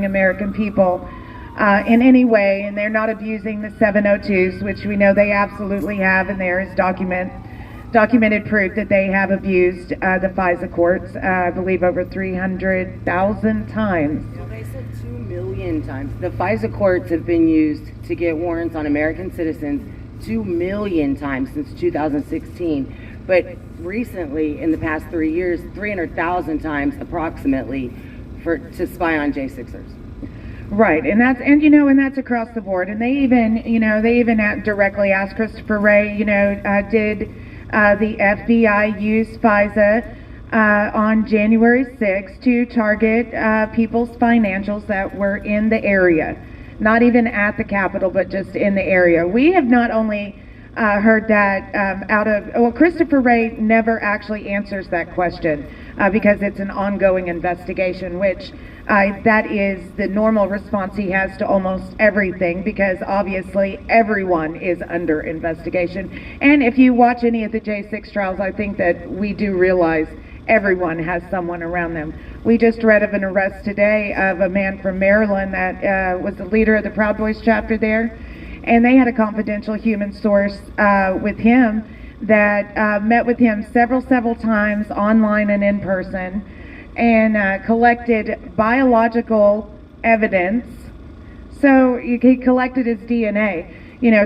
harming American people in any way, and they're not abusing the 702s, which we know they absolutely have, and there is documented proof that they have abused the FISA courts, I believe over 300,000 times. Well, they said 2 million times. The FISA courts have been used to get warrants on American citizens 2 million times since 2016. But recently, in the past 3 years, 300,000 times approximately to spy on J6ers. Right, and that's across the board. And they even directly asked Christopher Wray, did the FBI use FISA on January 6th to target people's financials that were in the area, not even at the Capitol, but just in the area. We have not only heard that Christopher Wray never actually answers that question because it's an ongoing investigation, which that is the normal response he has to almost everything, because obviously everyone is under investigation. And if you watch any of the J6 trials, I think that we do realize everyone has someone around them. We just read of an arrest today of a man from Maryland that was the leader of the Proud Boys chapter there, and they had a confidential human source with him that met with him several times online and in person, and collected biological evidence. So he collected his DNA.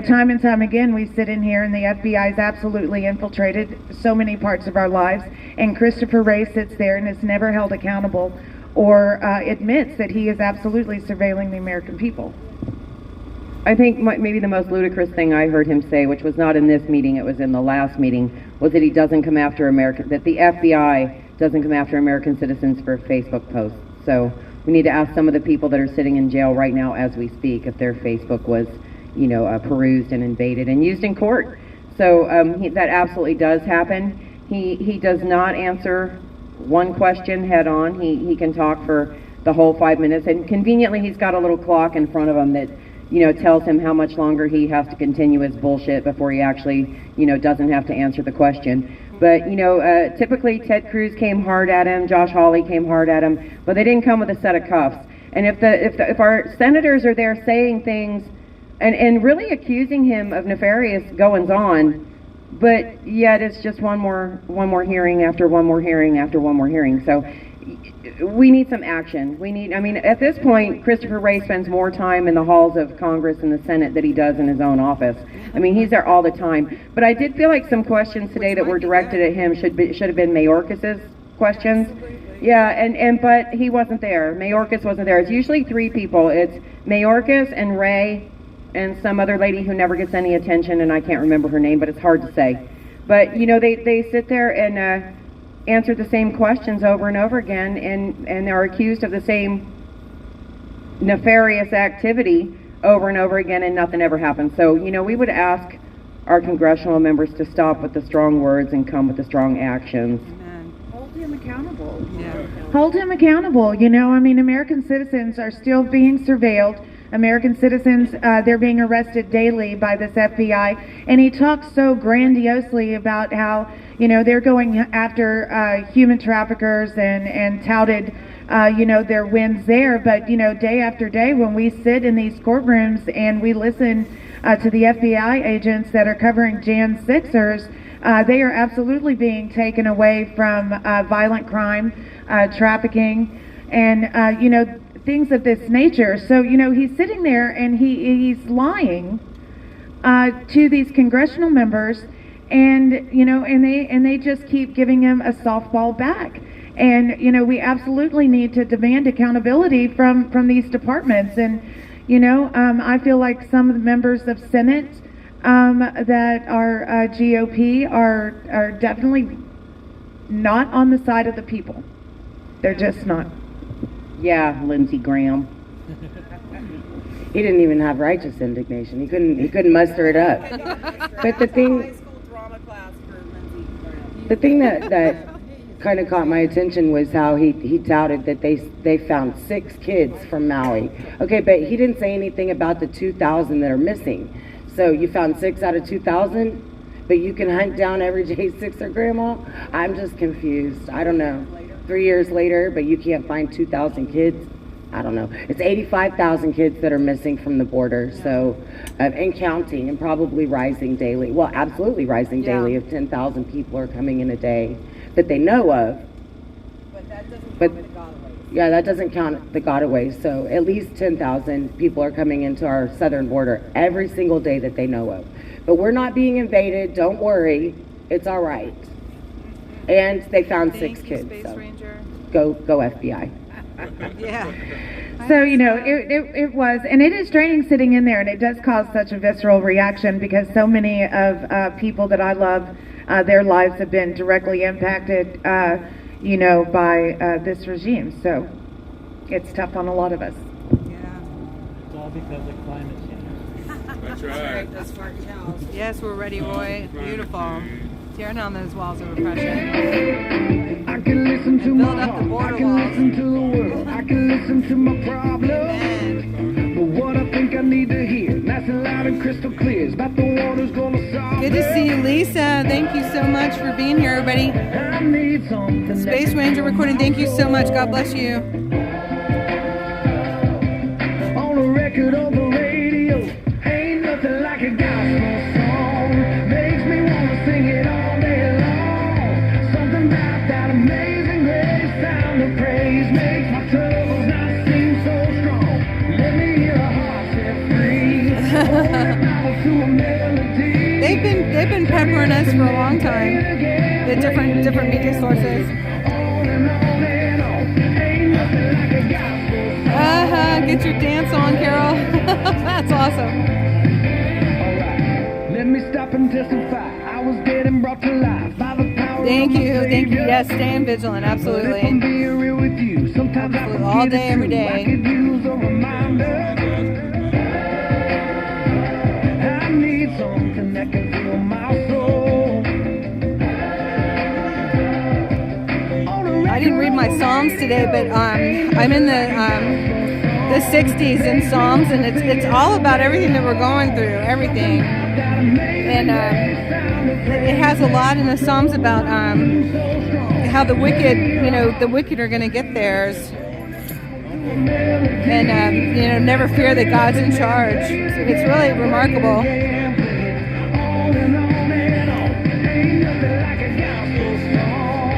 Time and time again, we sit in here and the FBI has absolutely infiltrated so many parts of our lives, and Christopher Wray sits there and is never held accountable or admits that he is absolutely surveilling the American people. I think maybe the most ludicrous thing I heard him say, which was not in this meeting, it was in the last meeting, was that he doesn't come after that the FBI doesn't come after American citizens for Facebook posts. So we need to ask some of the people that are sitting in jail right now as we speak if their Facebook was, perused and invaded and used in court. So that absolutely does happen. He does not answer one question head on. He can talk for the whole 5 minutes, and conveniently he's got a little clock in front of him that tells him how much longer he has to continue his bullshit before he actually, doesn't have to answer the question. But, typically Ted Cruz came hard at him, Josh Hawley came hard at him, but they didn't come with a set of cuffs. And if our senators are there saying things and really accusing him of nefarious goings-on, but yet it's just one more hearing after one more hearing after one more hearing. So we need some action. At this point, Christopher Wray spends more time in the halls of Congress and the Senate than he does in his own office. He's there all the time. But I did feel like some questions today that were directed at him should have been Mayorkas's questions. Yeah, but he wasn't there. Mayorkas wasn't there. It's usually three people. It's Mayorkas and Wray and some other lady who never gets any attention, and I can't remember her name, but it's hard to say. But, they sit there and answer the same questions over and over again, and they're accused of the same nefarious activity over and over again, and nothing ever happens. So, we would ask our congressional members to stop with the strong words and come with the strong actions. Amen. Hold him accountable. Yeah. Hold him accountable. American citizens are still being surveilled. American citizens, they're being arrested daily by this FBI. And he talks so grandiosely about how, they're going after human traffickers and touted, their wins there. But, day after day, when we sit in these courtrooms and we listen to the FBI agents that are covering Jan 6ers, they are absolutely being taken away from violent crime, trafficking, and, things of this nature. So, he's sitting there and he's lying to these congressional members, and, and they just keep giving him a softball back. And, we absolutely need to demand accountability from these departments. And, I feel like some of the members of Senate that are GOP are definitely not on the side of the people. They're just not. Yeah, Lindsey Graham. He didn't even have righteous indignation. He couldn't muster it up. But the thing that kind of caught my attention was how he touted that they found 6 kids from Maui. Okay, but he didn't say anything about the 2,000 that are missing. So you found 6 out of 2,000, but you can hunt down every J6er grandma? I'm just confused. I don't know. 3 years later, but you can't find 2,000 kids. I don't know. It's 85,000 kids that are missing from the border, so, and counting, and probably rising daily. Well, absolutely rising daily if 10,000 people are coming in a day that they know of. But that doesn't But- count the gotaways. Yeah, that doesn't count the gotaways, so at least 10,000 people are coming into our southern border every single day that they know of. But we're not being invaded, don't worry, it's all right. And they found 6 kids, Space so Ranger. go FBI. Yeah. So, you know, it was, and it is draining sitting in there, and it does cause such a visceral reaction because so many of people that I love, their lives have been directly impacted, you know, by this regime. So it's tough on a lot of us. Yeah. It's all because of climate change. That's right. Those smart cows. Yes, we're ready, Roy. Beautiful. Tearing down those walls of oppression. I can listen to And my build up the heart, border I can walls. listen to the world, I can listen to my problems. Amen. But what I think I need to hear, nice and loud and crystal clear, is that the water's gonna solve Good to see you, Lisa. Thank you so much for being here, everybody. I need something Space Ranger recording. Thank you so much. God bless you. on a record on the radio. Ain't nothing like a gospel song. Makes me wanna sing it all day long. Something about that amazing grace sound of praise makes my troubles not seem so strong. Let me hear a heart set free. Hold that Bible to a melody. They've been peppering us for a long time. The different media sources. On and on. Ain't nothing like a gospel song. Get your dance on, Carol. That's awesome. Alright, let me stop and testify. I was dead and brought to life by the power Thank of my you. Thank you. Savior. Yes, staying vigilant. But if I'm Absolutely. being real with you, sometimes I Absolutely. forget All it day, every too. day. I could use a reminder. I need something that can fill my soul. I didn't read my Psalms today, but I'm in the 60s in Psalms, and it's all about everything that we're going through, everything. And it has a lot in the Psalms about how the wicked are going to get theirs, and never fear that God's in charge. It's really remarkable. On and on and on. Ain't nothing like a gospel song.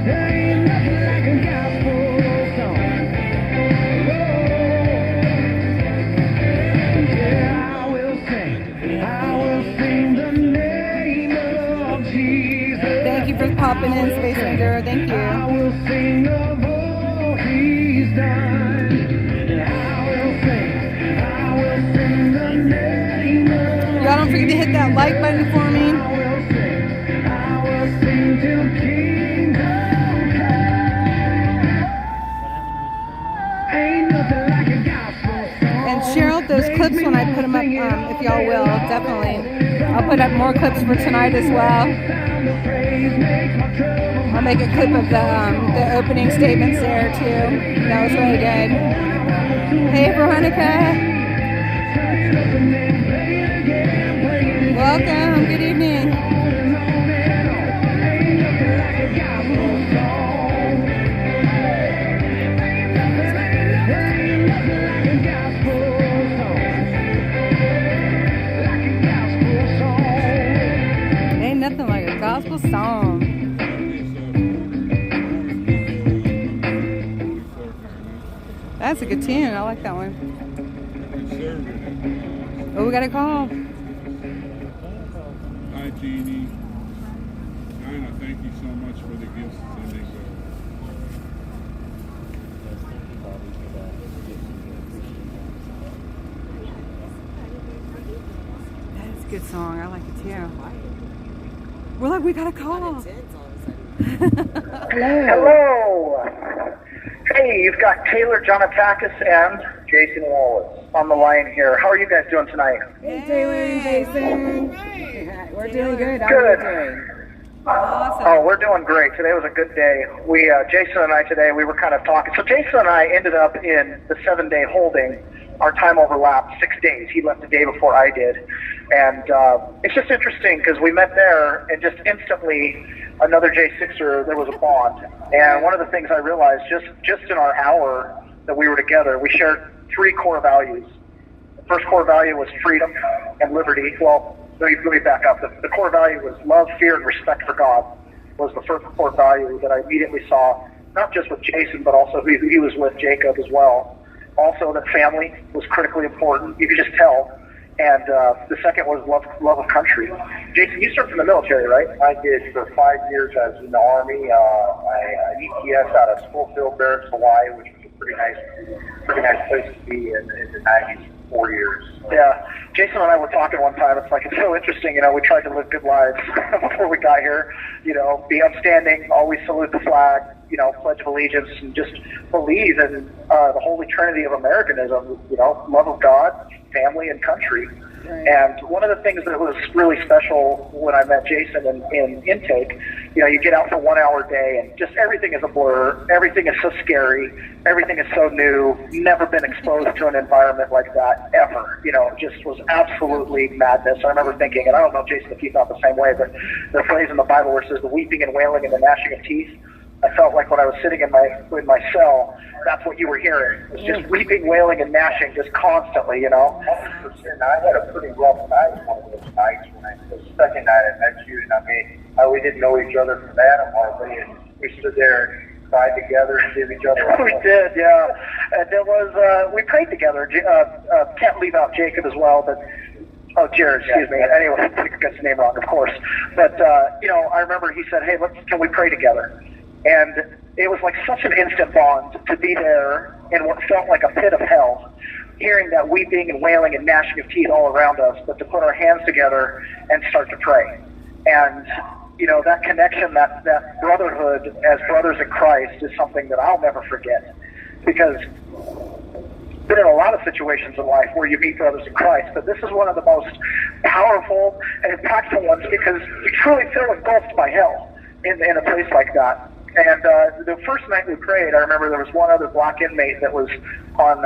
There ain't nothing like a gospel song. Yeah, I will sing the name of Jesus. Thank you for popping in, Space Ranger. Thank I you. will sing of all he's done. I will sing the name of Y'all don't forget to hit that like button for me. I will sing till kingdom come. Ain't nothing like a gospel song. And share out those clips when I put them up, if y'all will, definitely. I'll put up more clips for tonight as well. I'll make a clip of the opening statements there too. That was really good. Hey Veronica. Welcome. Good evening. Ain't nothing like a gospel song. That's a good tune. I like that one. Oh, we got a call. Hi, Jeannie. Dinah, thank you so much for the gifts sending. That's a good song. I like it too. We're like, we got a call. Hello. Hey, you've got Taylor Jonatakis and Jason Wallace on the line here. How are you guys doing tonight? Hey, Taylor and Jason. We're doing good. How Good. are you doing? Oh, we're doing great. Today was a good day. We, Jason and I today, we were kind of talking. So Jason and I ended up in the 7-day holding our time overlapped 6 days. He left the day before I did. And it's just interesting because we met there and just instantly another J6er, there was a bond. And one of the things I realized just in our hour that we were together, we shared 3 core values. The first core value was freedom and liberty. Well, let me back up. The core value was love, fear, and respect for God was the first core value that I immediately saw, not just with Jason, but also he was with Jacob as well. Also, that family was critically important. You could just tell. And the second was love of country. Jason, you served in the military, right? I did for 5 years. I was in the Army. I EPS out of Schofield Barracks, Hawaii, which was a pretty nice place to be in the 90s. 4 years. Yeah. Jason and I were talking one time. It's like, it's so interesting, we tried to live good lives before we got here, be upstanding, always salute the flag, pledge of allegiance, and just believe in the holy trinity of Americanism, love of God, family, and country. Right. And one of the things that was really special when I met Jason in intake, you get out for 1 hour day and just everything is a blur. Everything is so scary. Everything is so new. Never been exposed to an environment like that ever. It just was absolutely madness. I remember thinking, and I don't know, Jason, if you thought the same way, but the phrase in the Bible where it says the weeping and wailing and the gnashing of teeth, I felt like when I was sitting in my cell, that's what you were hearing. It was just weeping, wailing, and gnashing just constantly, 100%. I had a pretty rough night one of those nights the second night I met you, and we didn't know each other from Adam hardly, and we stood there and cried together and gave each other a We did, yeah. And there was, we prayed together. Can't leave out Jacob as well, but Jared, excuse me. Anyway, I got his name wrong, of course. But, I remember he said, hey, can we pray together? And it was like such an instant bond to be there in what felt like a pit of hell, hearing that weeping and wailing and gnashing of teeth all around us, but to put our hands together and start to pray. And, that connection, that brotherhood as brothers in Christ is something that I'll never forget. Because I've been in a lot of situations in life where you meet brothers in Christ, but this is one of the most powerful and impactful ones because you truly feel engulfed by hell in a place like that. And the first night we prayed, I remember there was one other black inmate that was on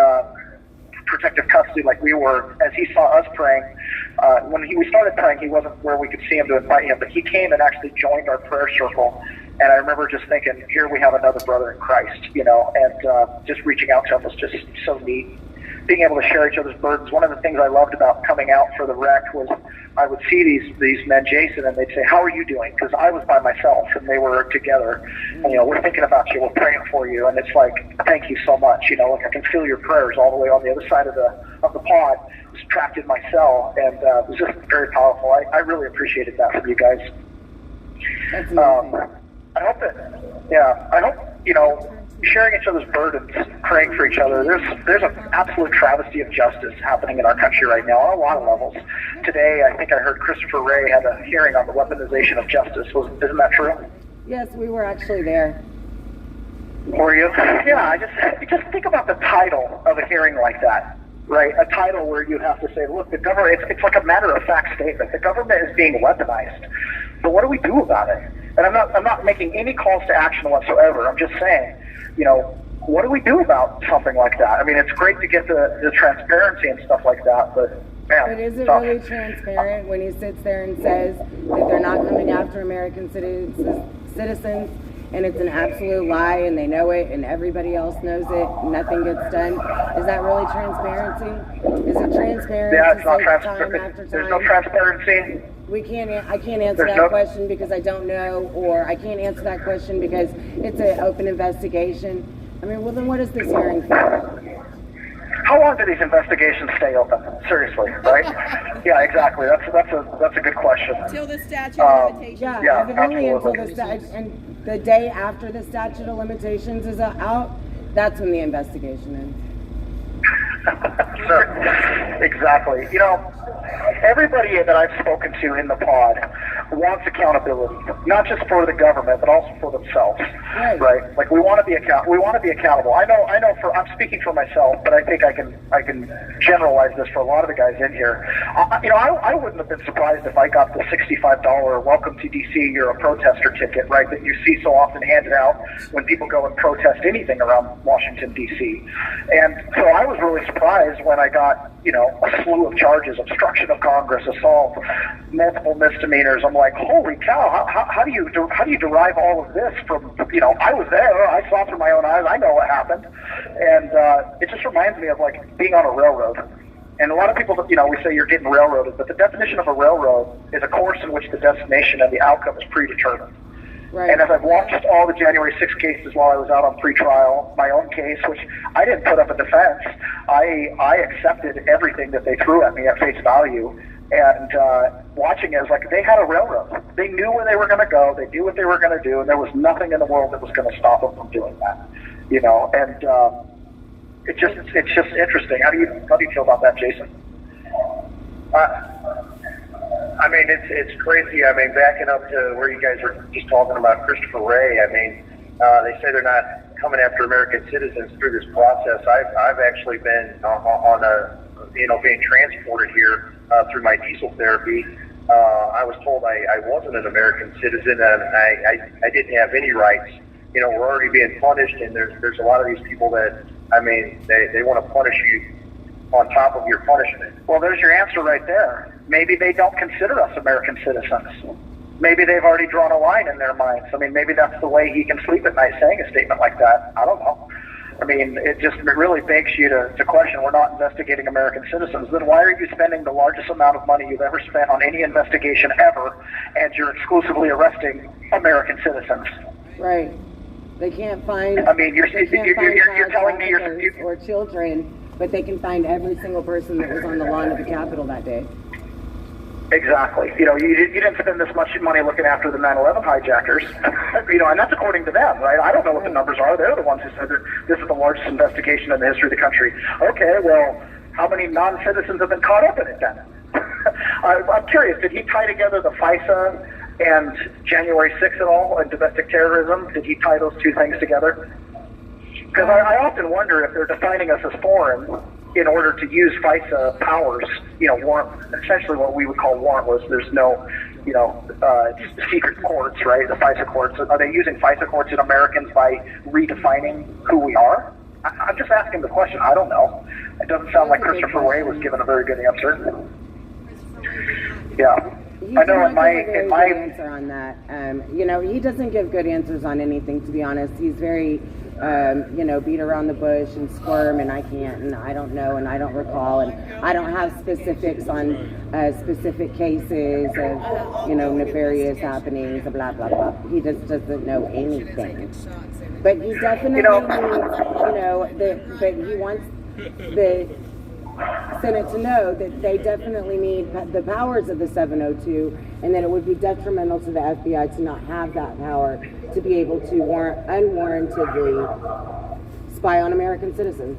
protective custody like we were. As he saw us praying, when we started praying, he wasn't where we could see him to invite him, but he came and actually joined our prayer circle. And I remember just thinking, here we have another brother in Christ, and just reaching out to him was just so neat. Being able to share each other's burdens. One of the things I loved about coming out for the rec was I would see these men, Jason, and they'd say, how are you doing? Because I was by myself and they were together. And, we're thinking about you, we're praying for you. And it's like, thank you so much. Like I can feel your prayers all the way on the other side of the pod. I was trapped in my cell, and it was just very powerful. I really appreciated that from you guys. That's amazing. I hope, sharing each other's burdens, praying for each other. There's an absolute travesty of justice happening in our country right now on a lot of levels. Today, I think I heard Christopher Wray had a hearing on the weaponization of justice. Isn't that true? Yes, we were actually there. Were you? Yeah, just think about the title of a hearing like that, right? A title where you have to say, look, the government, it's like a matter-of-fact statement. The government is being weaponized. So what do we do about it? And I'm not making any calls to action whatsoever. I'm just saying, what do we do about something like that? I mean, it's great to get the transparency and stuff like that, but man. But is it really transparent when he sits there and says that they're not coming after American citizens, and it's an absolute lie, and they know it, and everybody else knows it, and nothing gets done? Is that really transparency? Is it transparent? Yeah, it's not time after transparent. time? There's no transparency. I can't answer that question because I don't know, or I can't answer that question because it's an open investigation. I mean, well, then what is this hearing for? How long do these investigations stay open? Seriously, right? Yeah, exactly. That's a good question. Until the statute of limitations. Yeah, evidently until the statute, and the day after the statute of limitations is out, that's when the investigation ends. Sure. Exactly. Everybody that I've spoken to in the pod wants accountability, not just for the government, but also for themselves. Right? Like we want to be accountable. I know. I'm speaking for myself, but I think I can generalize this for a lot of the guys in here. I wouldn't have been surprised if I got the $65 welcome to DC, you're a protester ticket, right? That you see so often handed out when people go and protest anything around Washington DC. And so I was really surprised when I got, a slew of charges, obstruction of Congress, assault, multiple misdemeanors. I'm like, holy cow, how do you derive all of this from, I was there, I saw through my own eyes, I know what happened. And it just reminds me of like being on a railroad. And a lot of people, we say you're getting railroaded, but the definition of a railroad is a course in which the destination and the outcome is predetermined. Right. And as I've watched all the January 6 cases while I was out on pretrial, my own case, which I didn't put up a defense, I accepted everything that they threw at me at face value. And watching it, I was like, they had a railroad. They knew where they were going to go. They knew what they were going to do, and there was nothing in the world that was going to stop them from doing that. And it's just interesting. How do you feel about that, Jason? I mean, it's crazy. I mean, backing up to where you guys were just talking about Christopher Wray, I mean, they say they're not coming after American citizens through this process. I've actually been on being transported here through my diesel therapy. I was told I wasn't an American citizen and I didn't have any rights. We're already being punished, and there's a lot of these people that, I mean, they want to punish you on top of your punishment. Well, there's your answer right there. Maybe they don't consider us American citizens. Maybe they've already drawn a line in their minds. I mean, maybe that's the way he can sleep at night, saying a statement like that. I don't know. I mean, it really begs you to question, we're not investigating American citizens. Then why are you spending the largest amount of money you've ever spent on any investigation ever, and you're exclusively arresting American citizens? Right. They can't find. I mean, you're telling me or children, but they can find every single person that was on the lawn of the Capitol that day. Exactly. You didn't spend this much money looking after the 9/11 hijackers. And that's according to them, right? I don't know what the numbers are. They're the ones who said that this is the largest investigation in the history of the country. Okay, well, how many non-citizens have been caught up in it then? I'm curious, did he tie together the FISA and January 6th at all, and domestic terrorism? Did he tie those two things together? Because I often wonder if they're defining us as foreign in order to use FISA powers, warrant, essentially what we would call warrantless. There's no, secret courts, right? The FISA courts. Are they using FISA courts in Americans by redefining who we are? I'm just asking the question. I don't know. It doesn't sound like Christopher Wray was given a very good answer. Yeah. I know in my answer on that. He doesn't give good answers on anything, to be honest. He's very beat around the bush and squirm, and I can't, and I don't know, and I don't recall, and I don't have specifics on specific cases of nefarious happenings, blah blah blah. He just doesn't know anything. But he definitely needs, but he wants the Senate to know that they definitely need the powers of the 702, and that it would be detrimental to the FBI to not have that power to be able to unwarrantedly spy on American citizens.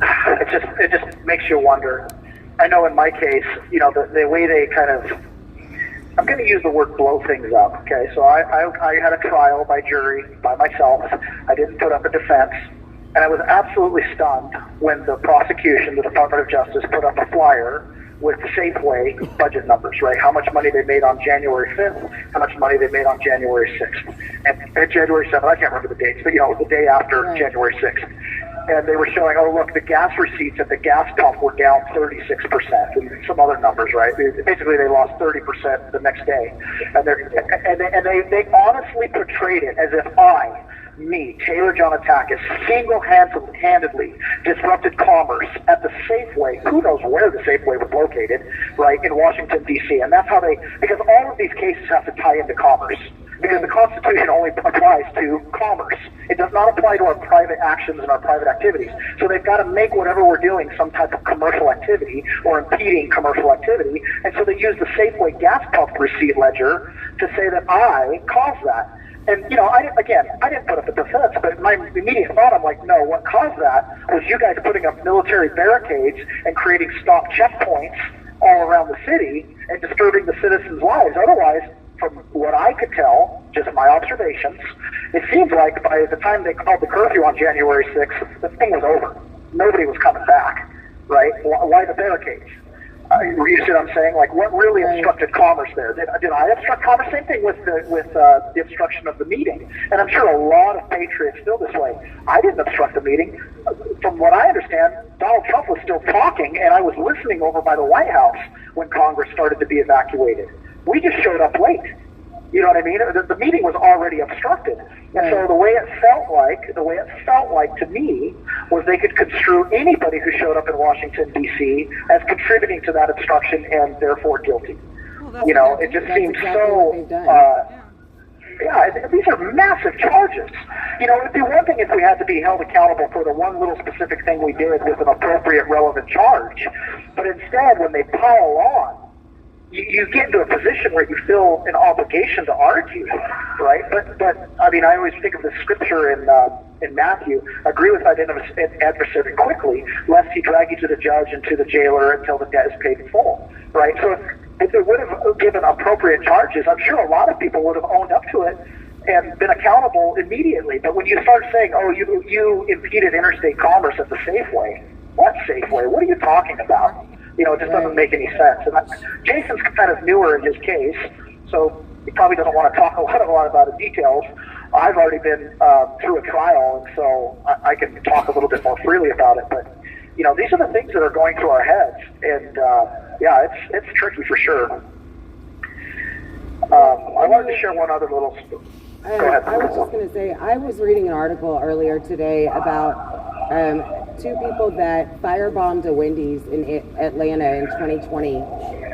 It just makes you wonder. I know in my case, the way they kind of, I'm going to use the word blow things up, okay? So I had a trial by jury by myself. I didn't put up a defense. And I was absolutely stunned when the prosecution, the Department of Justice, put up a flyer with the Safeway budget numbers, right? How much money they made on January 5th, how much money they made on January 6th. And at January 7th, I can't remember the dates, but the day after January 6th. And they were showing, look, the gas receipts at the gas pump were down 36%, and some other numbers, right? Basically, they lost 30% the next day. And they honestly portrayed it as if me, Taylor John Atakis, single-handedly disrupted commerce at the Safeway. Who knows where the Safeway was located, right, in Washington, D.C. And that's how because all of these cases have to tie into commerce. Because the Constitution only applies to commerce. It does not apply to our private actions and our private activities. So they've got to make whatever we're doing some type of commercial activity or impeding commercial activity. And so they use the Safeway gas pump receipt ledger to say that I caused that. And, I didn't put up a defense, but my immediate thought, I'm like, no, what caused that was you guys putting up military barricades and creating stop checkpoints all around the city and disturbing the citizens' lives. Otherwise, from what I could tell, just my observations, it seems like by the time they called the curfew on January 6th, the thing was over. Nobody was coming back, right? Why the barricades? You see what I'm saying? Like, what really obstructed commerce there? Did I obstruct commerce? Same thing with the obstruction of the meeting. And I'm sure a lot of patriots feel this way. I didn't obstruct the meeting. From what I understand, Donald Trump was still talking, and I was listening over by the White House when Congress started to be evacuated. We just showed up late. You know what I mean? The meeting was already obstructed. And so the way it felt like to me was they could construe anybody who showed up in Washington, D.C. as contributing to that obstruction and therefore guilty. You know, it just seems so... these are massive charges. You know, it'd be one thing if we had to be held accountable for the one little specific thing we did with an appropriate, relevant charge. But instead, when they pile on, you get into a position where you feel an obligation to argue, right? But I mean, I always think of the scripture in Matthew: agree with thine adversary quickly, lest he drag you to the judge and to the jailer until the debt is paid in full, right? So if it would have given appropriate charges, I'm sure a lot of people would have owned up to it and been accountable immediately. But when you start saying, oh, you impeded interstate commerce at the Safeway, what Safeway? What are you talking about? You know, it just doesn't make any sense. And Jason's kind of newer in his case, so he probably doesn't want to talk a lot about the details. I've already been through a trial, and so I can talk a little bit more freely about it. But, you know, these are the things that are going through our heads. And, it's tricky for sure. I wanted to share one other little story. Go ahead. I was just going to say, I was reading an article earlier today about two people that firebombed a Wendy's in Atlanta in 2020,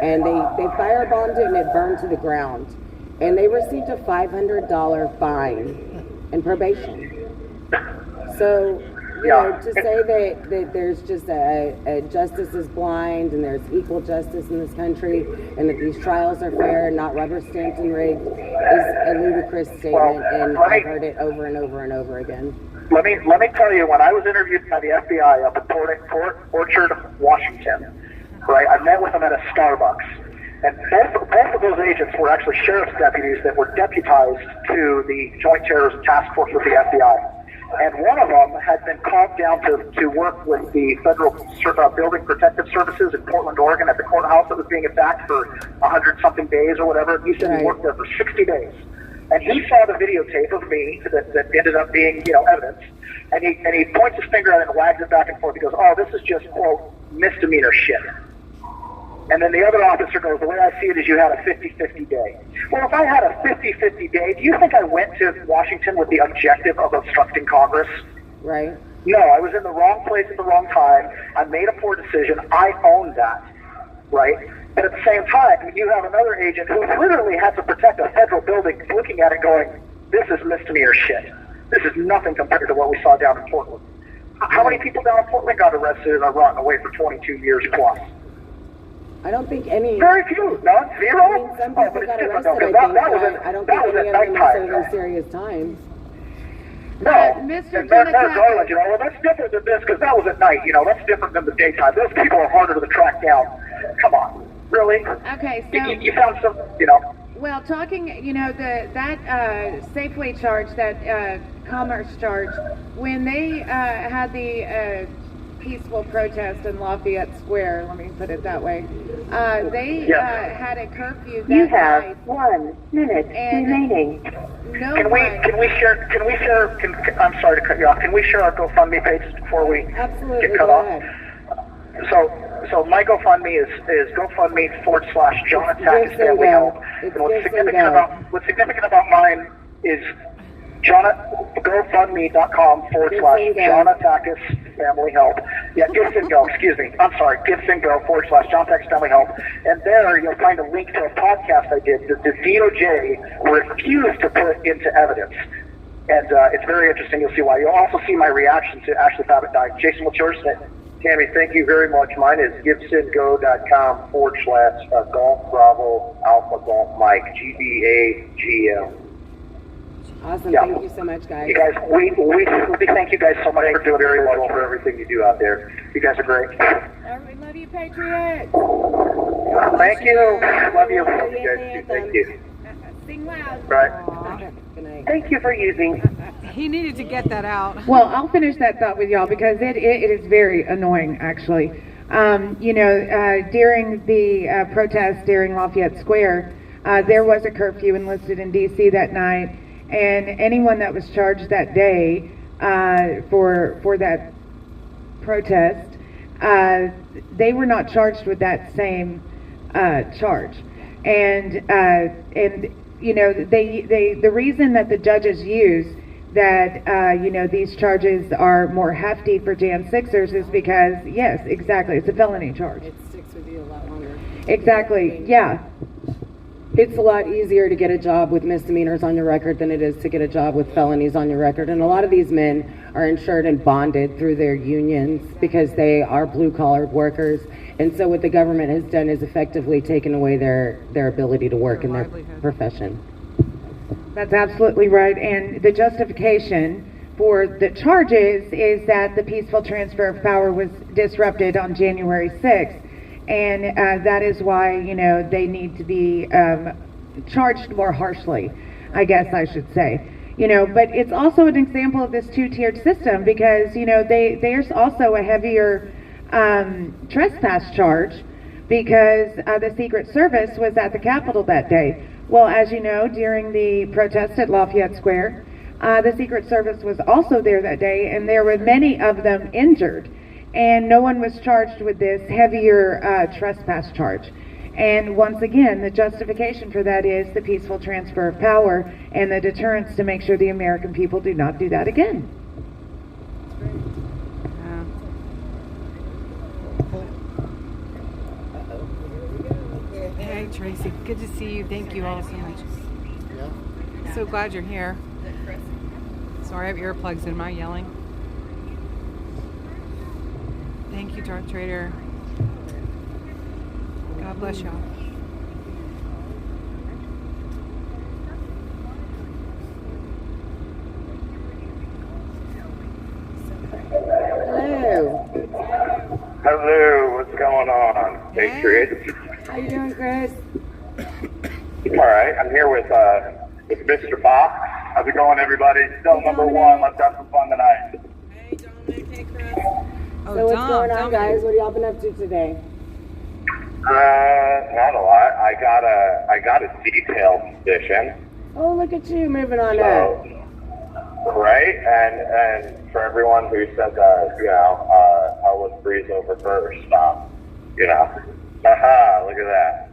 and they firebombed it and it burned to the ground, and they received a $500 fine and probation. So, you know, to say that there's just a justice is blind and there's equal justice in this country and that these trials are fair and not rubber stamped and rigged is a ludicrous statement, and I've heard it over and over and over again. Let me tell you, when I was interviewed by the FBI up in Port Orchard, Washington, right, I met with them at a Starbucks. And both of those agents were actually sheriff's deputies that were deputized to the Joint Terrorism Task Force with the FBI. And one of them had been called down to work with the Federal Building Protective Services in Portland, Oregon, at the courthouse that was being attacked for 100-something days or whatever. And he said he worked there for 60 days. And he saw the videotape of me that ended up being, you know, evidence. And he points his finger at it and wags it back and forth. He goes, oh, this is just, quote, misdemeanor shit. And then the other officer goes, the way I see it is you had a 50-50 day. Well, if I had a 50-50 day, do you think I went to Washington with the objective of obstructing Congress? Right. No, I was in the wrong place at the wrong time. I made a poor decision. I own that, right? And at the same time, you have another agent who literally had to protect a federal building looking at it going, this is misdemeanor shit. This is nothing compared to what we saw down in Portland. How many people down in Portland got arrested and are rotting away for 22 years plus? I don't think any... Very few. None? Zero? I mean, some people got arrested, I think, but I don't think any of them are serving serious time. No, Mr. and Merrick Garland, you know, well, that's different than this, because that was at night, you know, that's different than the daytime. Those people are harder to track down. Come on, really? Okay, so... You found some, you know... Well, talking, you know, that Safeway charge, that commerce charge, when they had the peaceful protest in Lafayette Square, let me put it that way, they had a curfew that You have night. 1 minute remaining. No Can we share, I'm sorry to cut you off, can we share our GoFundMe page before we get cut off? So my GoFundMe is GoFundMe/John Attackis Family Help. And what's significant about mine is GoFundMe.com/John Attackis Family Help. Yeah, Gifts and Go, excuse me. I'm sorry, Gifts and Go /John Attackis Family Help. And there you'll find a link to a podcast I did that the DOJ refused to put into evidence. And it's very interesting. You'll see why. You'll also see my reaction to Ashley Babbitt dying. Jason, what's yours? Tammy, thank you very much. Mine is gibsongo.com/Golf Bravo Alpha Golf Mike GBAGM. Awesome. Thank you so much, guys. You guys, we thank you guys so much for doing very well for everything you do out there. You guys are great. We love you, Patriots. Thank you. Love you. Love you guys too. Thank you. Sing loud. Right. Good night. Thank you for using. He needed to get that out. Well, I'll finish that thought with y'all because it is very annoying, actually. During the protest during Lafayette Square, there was a curfew enlisted in D.C. that night, and anyone that was charged that day for that protest, they were not charged with that same charge. And the reason that the judges use that these charges are more hefty for Jan 6ers is because, yes, exactly, it's a felony charge. It sticks with you a lot longer. Exactly, yeah. It's a lot easier to get a job with misdemeanors on your record than it is to get a job with felonies on your record. And a lot of these men are insured and bonded through their unions because they are blue-collar workers. And so what the government has done is effectively taken away their ability to work in their profession. That's absolutely right. And the justification for the charges is that the peaceful transfer of power was disrupted on January 6th. And that is why, they need to be charged more harshly, I guess I should say. But it's also an example of this two-tiered system because, there's also a heavier trespass charge because the Secret Service was at the Capitol that day. Well, as you know, during the protest at Lafayette Square, the Secret Service was also there that day, and there were many of them injured. And no one was charged with this heavier trespass charge. And once again, the justification for that is the peaceful transfer of power and the deterrence to make sure the American people do not do that again. Hey, Tracy. Good to see you. Thank you all so much. So glad you're here. Sorry, I have earplugs in. Am I yelling? Thank you, Darth Trader. God bless y'all. Hello. Hello, what's going on, Patriots? How you doing, Chris? All right, I'm here with Mr. Fox. How's it going, everybody? Still number one. Let's have some fun tonight. Hey, Dominic. Hey, Chris. So what's going on, guys? What have y'all been up to today? Not a lot. I got a detail position. Oh, look at you moving on up. Right, and for everyone who said that, I was breeze over first. Haha, look at that.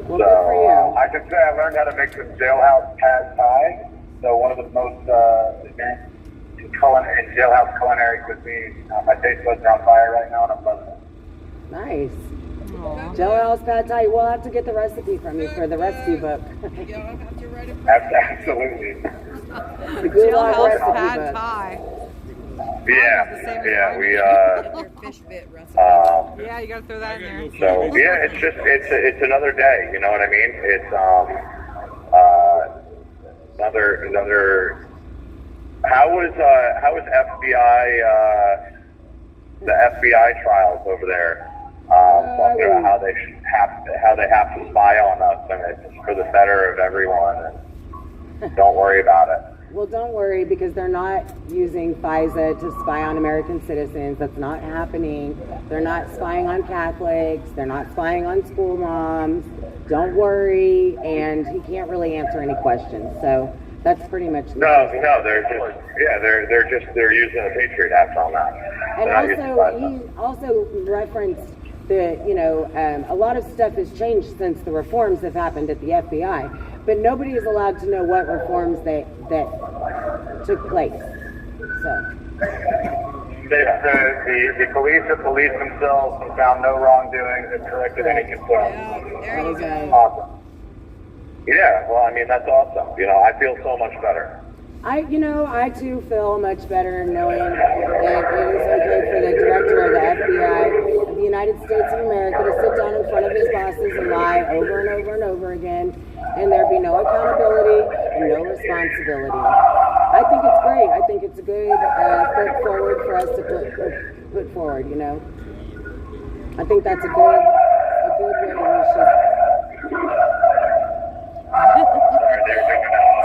Well, good for you. I can say I learned how to make some jailhouse pad thai. So one of the most advanced in jailhouse culinary cuisine. My taste buds are on fire right now, and I'm loving it. Nice. Jailhouse pad thai. We'll have to get the recipe from you for the recipe book. You'll have to write it. Absolutely. The goulash Jailhouse recipe pad book. thai. Yeah, we Fish bit recipe. yeah, you gotta throw that in there. So yeah, it's another day. You know what I mean? It's another. How was FBI the FBI trials over there? Talking about how they have to spy on us, and it's for the better of everyone. And don't worry about it. Well, don't worry, because they're not using FISA to spy on American citizens. That's not happening. They're not spying on Catholics. They're not spying on school moms. Don't worry. And he can't really answer any questions. So that's pretty much the No, they're using a Patriot Act on that. And he also referenced that, a lot of stuff has changed since the reforms have happened at the FBI. But nobody is allowed to know what reforms that took place. So the police have policed themselves and found no wrongdoing and corrected any concerns. Awesome. Yeah, well, I mean, that's awesome. I feel so much better. I too feel much better knowing that it is okay for the director of the FBI of the United States of America to sit down in front of his bosses and lie over and over and over again, and there be no accountability and no responsibility. I think it's great. I think it's a good foot forward for us to put forward. I think that's a good way we should.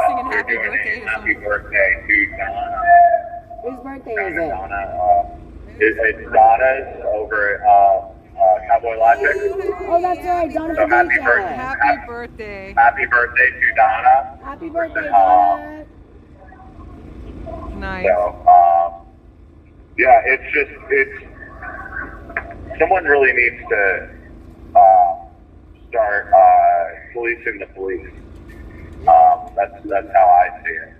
Singing happy birthday to someone. Happy birthday to Donna. Whose birthday is it? Donna, It's Donna's over at Cowboy Logic. Oh, that's right, Donna So happy Felicia. birthday. Happy birthday. Happy birthday to Donna. Happy birthday, Donna. Nice. So, yeah, it's someone really needs to start policing the police. That's how I see it.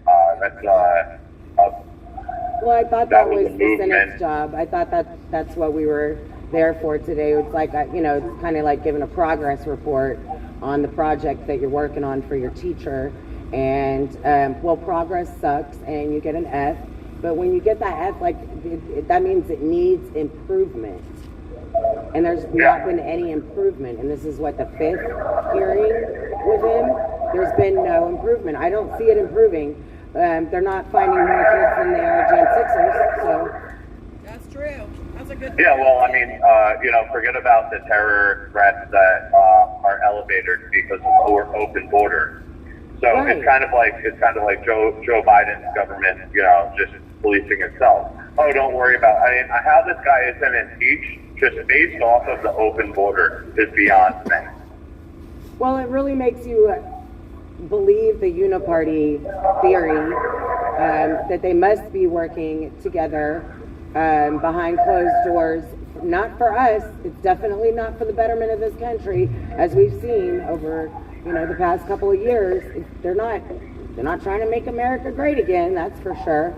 Well, I thought that that was was a the movement. Senate's job. I thought that's what we were there for today. It's like, it's kind of like giving a progress report on the project that you're working on for your teacher. And, well, progress sucks and you get an F. But when you get that F, that means it needs improvement. And there's not been any improvement. And this is what, the 5th hearing with him? There's been no improvement. I don't see it improving. They're not finding more kids than they are Jan 6ers, so. That's true. That's a good Yeah, well, I mean, forget about the terror threats that are elevated because of open border. So Right. it's kind of like Joe Biden's government, just policing itself. Oh, don't worry about. I mean, how this guy isn't impeached just based off of the open border is beyond me. Well, it really makes you believe the uniparty theory that they must be working together behind closed doors. Not for us. It's definitely not for the betterment of this country, as we've seen over the past couple of years. They're not trying to make America great again. That's for sure.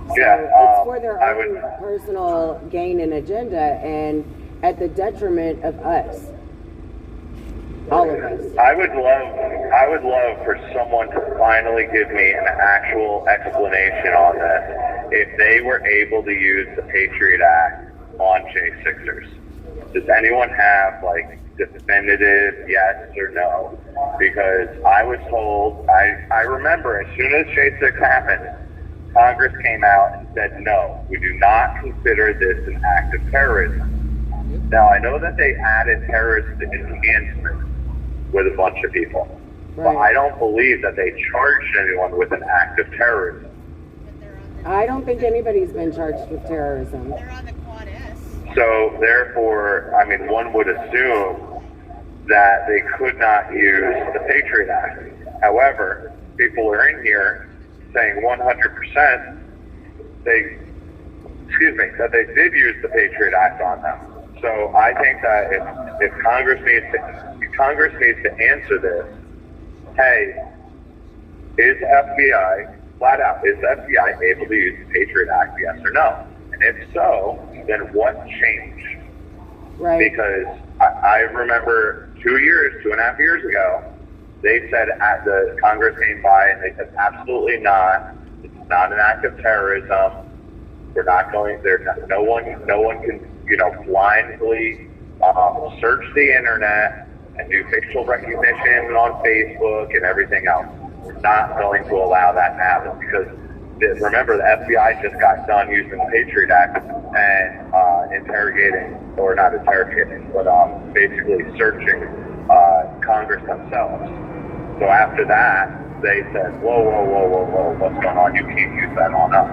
So it's for their own personal gain and agenda, and at the detriment of us. All of us. I would love for someone to finally give me an actual explanation on this. If they were able to use the Patriot Act on J6ers, does anyone have definitive yes or no? Because I was told, I remember as soon as J6 happened, Congress came out and said, no, we do not consider this an act of terrorism. Now, I know that they added terrorist enhancement with a bunch of people, but I don't believe that they charged anyone with an act of terrorism. I don't think anybody's been charged with terrorism. They're on the Quad S. So, therefore, I mean, one would assume that they could not use the Patriot Act. However, people are in here saying 100% that they did use the Patriot Act on them. So I think that if Congress needs to answer this, hey, is FBI flat out, is the FBI able to use the Patriot Act, yes or no? And if so, then what changed? Right. Because I remember 2.5 years ago, they said the Congress came by and they said absolutely not. It's not an act of terrorism. We're not going there. No one can blindly search the internet and do facial recognition on Facebook and everything else. We're not going to allow that to happen because remember the FBI just got done using the Patriot Act and interrogating, or not interrogating, but basically searching Congress themselves. So after that, they said, whoa, what's going on? You can't use that on us.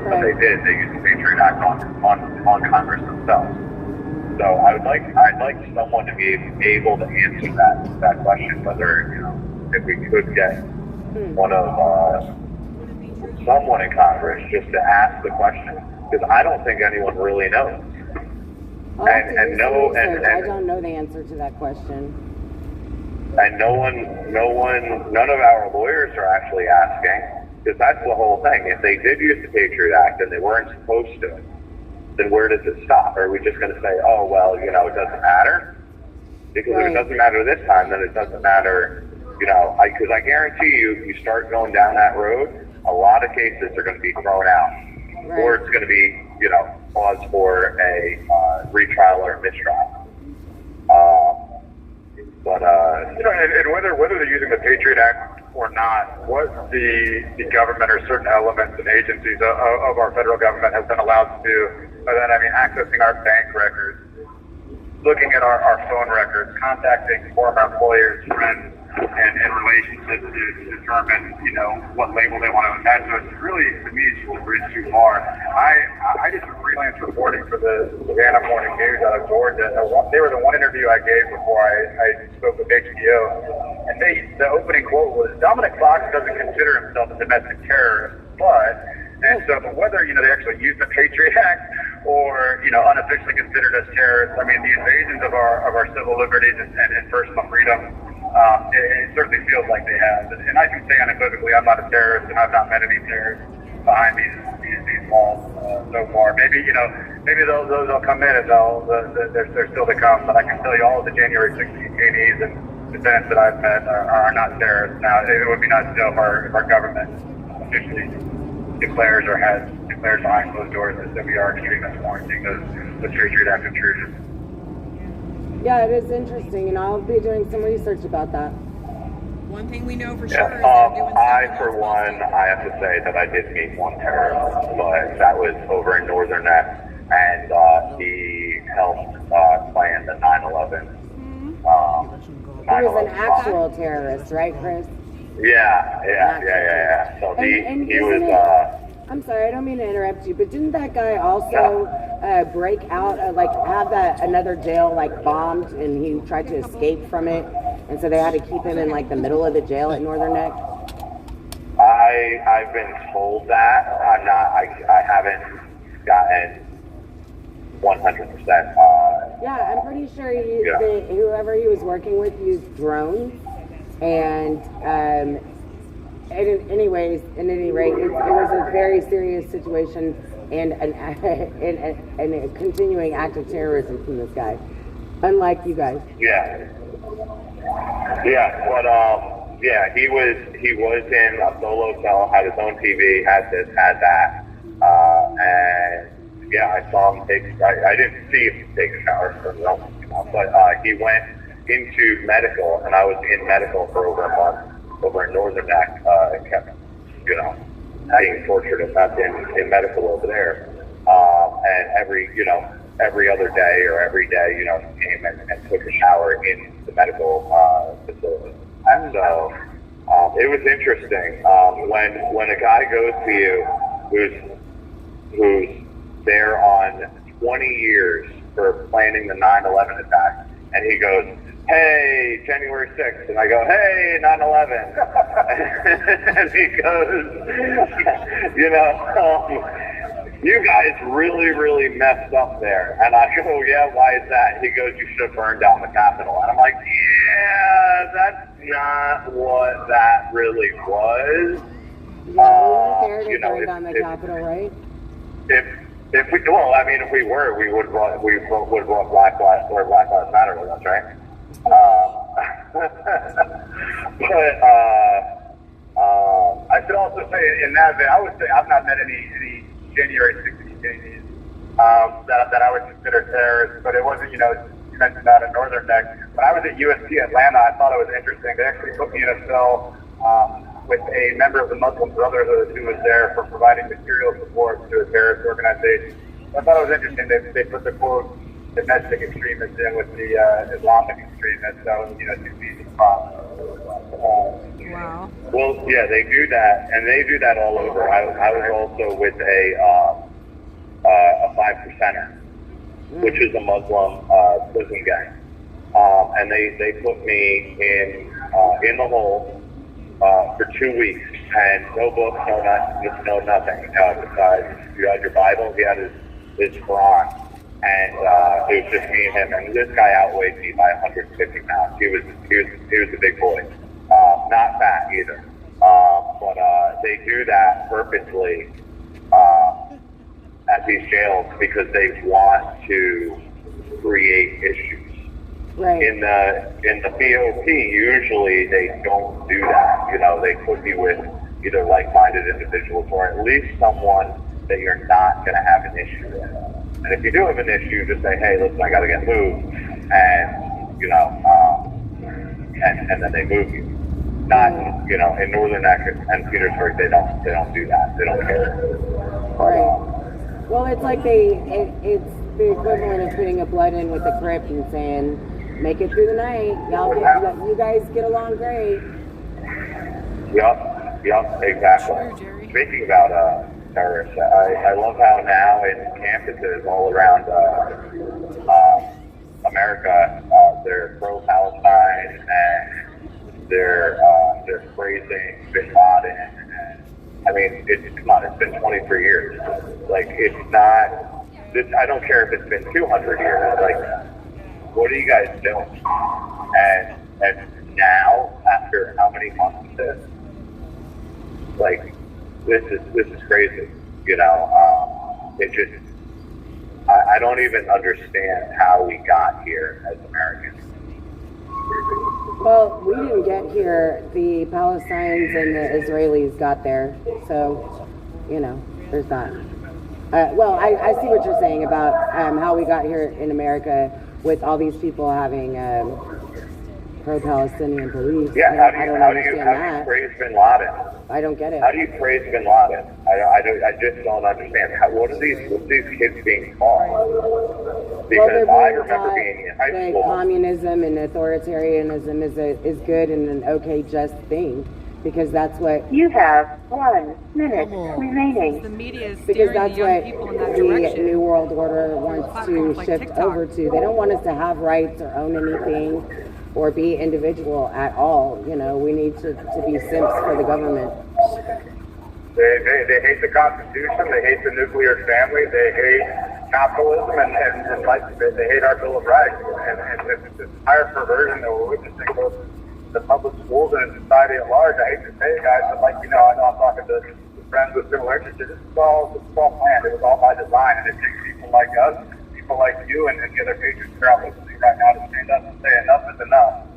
Right. But they did. They used the Patriot Act on Congress themselves. So I'd like someone to be able to answer that question, whether if we could get one of someone in Congress just to ask the question, because I don't think anyone really knows. I don't know the answer to that question. And none of our lawyers are actually asking, because that's the whole thing. If they did use the Patriot Act and they weren't supposed to, then where does it stop? Are we just going to say, oh, well, it doesn't matter? Because if it doesn't matter this time, then it doesn't matter, because I guarantee you start going down that road, a lot of cases are going to be thrown out. Right. Or it's going to be, cause for a retrial or a mistrial. And whether they're using the Patriot Act or not, what the government or certain elements and agencies of our federal government has been allowed to do, accessing our bank records, looking at our phone records, contacting former employers, friends, and relationships to determine, what label they want to attach to us. Really, to me, it's just a bridge too far. I just freelance reporting for the Savannah Morning News out of Georgia. They were the one interview I gave before I spoke with HBO, and the opening quote was, Dominic Fox doesn't consider himself a domestic terrorist, and so whether, they actually use the Patriot Act or, unofficially considered us terrorists, I mean, the invasions of our civil liberties and personal freedom, it certainly feels like they have. And I can say unequivocally, I'm not a terrorist, and I've not met any terrorists behind these walls so far. Maybe those will come in and they're still to come. But I can tell you, all of the January 6th detainees and defendants that I've met are not terrorists. Now, it would be nice to know if our government officially declares or has declared behind closed doors that we are extremists warranting those Patriot Act intrusions. Yeah, it is interesting, and I'll be doing some research about that. One thing we know for sure is they're doing I have to say that I did meet one terrorist, but that was over in Northern Neck, and he helped plan the 9/11. He was an actual terrorist, right, Chris? Yeah. So he was. I'm sorry, I don't mean to interrupt you, but didn't that guy also break out, have another jail bombed, and he tried to escape from it, and so they had to keep him in the middle of the jail at Northern Neck? I've been told that. I haven't gotten 100%. Yeah, I'm pretty sure whoever he was working with used drones, and at any rate, it was a very serious situation and a continuing act of terrorism from this guy, unlike you guys. Yeah, but he was in a solo cell, had his own TV, had this, had that, and I saw him I didn't see him take a shower, but he went into medical, and I was in medical for over a month over in Northern Neck, and kept, being tortured and left in medical over there. And every other day or every day, came and took a shower in the medical facility. And so it was interesting when a guy goes to you who's there on 20 years for planning the 9/11 attack, and he goes, hey, January 6th, and I go, hey, 9/11, and he goes, you guys really, really messed up there, and I go, yeah, why is that? He goes, you should have burned down the Capitol, and I'm like, yeah, that's not what that really was. Burn down the Capitol, right? If we were, we would brought Black Lives Matter with us, right? I should also say in that vein, I would say I've not met any January 6th detainees that I would consider terrorists, but it wasn't, you mentioned that in Northern Neck. When I was at USC Atlanta, I thought it was interesting. They actually put me in a cell with a member of the Muslim Brotherhood who was there for providing material support to a terrorist organization. I thought it was interesting. They put the quote, domestic extremists in with the Islamic extremists. That was, 2 feet across. Wow. Well, yeah, they do that, and they do that all over. I was also with a 5%er, which is a Muslim prison gang, and they put me in the hole for 2 weeks, and no books, no nothing. Besides, you had your Bible, he had his Quran, and it was just me and him. And this guy outweighed me by 150 pounds. He was a big boy, not fat either. But they do that purposely at these jails because they want to create issues. Right. In the BOP, usually they don't do that. They put you with either like-minded individuals or at least someone that you're not going to have an issue with. And if you do have an issue, just say, hey, listen, I got to get moved, and and then they move you. Not in Northern Neck and Petersburg, they don't do that. They don't care. Right. Well, it's like it's the equivalent of putting a blood in with a Crip and saying, make it through the night. You guys get along great. Yep, exactly. True, Jerry. Speaking about terrorists. I love how now in campuses all around America, they're pro-Palestine and they're praising Bin Laden. And, I mean, come on, it's been 23 years. Like, it's not. I don't care if it's been 200 years. Like, what are you guys doing? And now, after how many months of this, like, this is crazy. You know, it just. I don't even understand how we got here as Americans. Well, we didn't get here. The Palestinians and the Israelis got there. So, you know, there's that. Well, I see what you're saying about how we got here in America with all these people having pro-Palestinian beliefs. Yeah, I don't understand how do you praise Bin Laden? I don't get it. How do you praise Bin Laden? I just don't understand. What are these kids being taught? Because I remember being in high school. Communism and authoritarianism is good and an okay, just thing, because that's what you have 1 minute remaining. The media is because steering that's the young what people in that the direction. New World Order wants to Like shift TikTok. over to. They don't want us to have rights or own anything or be individual at all. You know, we need to be simps for the government. They hate the Constitution. They hate the nuclear family. They hate capitalism, and like they hate our Bill of Rights. And this entire perversion that we're witnessing both in the public schools and in society at large. I hate to say it, guys, but like I know I'm talking to friends with similar interests. This is all planned. It was all by design, and it takes people like us, people like you, and the other patriots that are out listening right now to stand up and say enough is enough.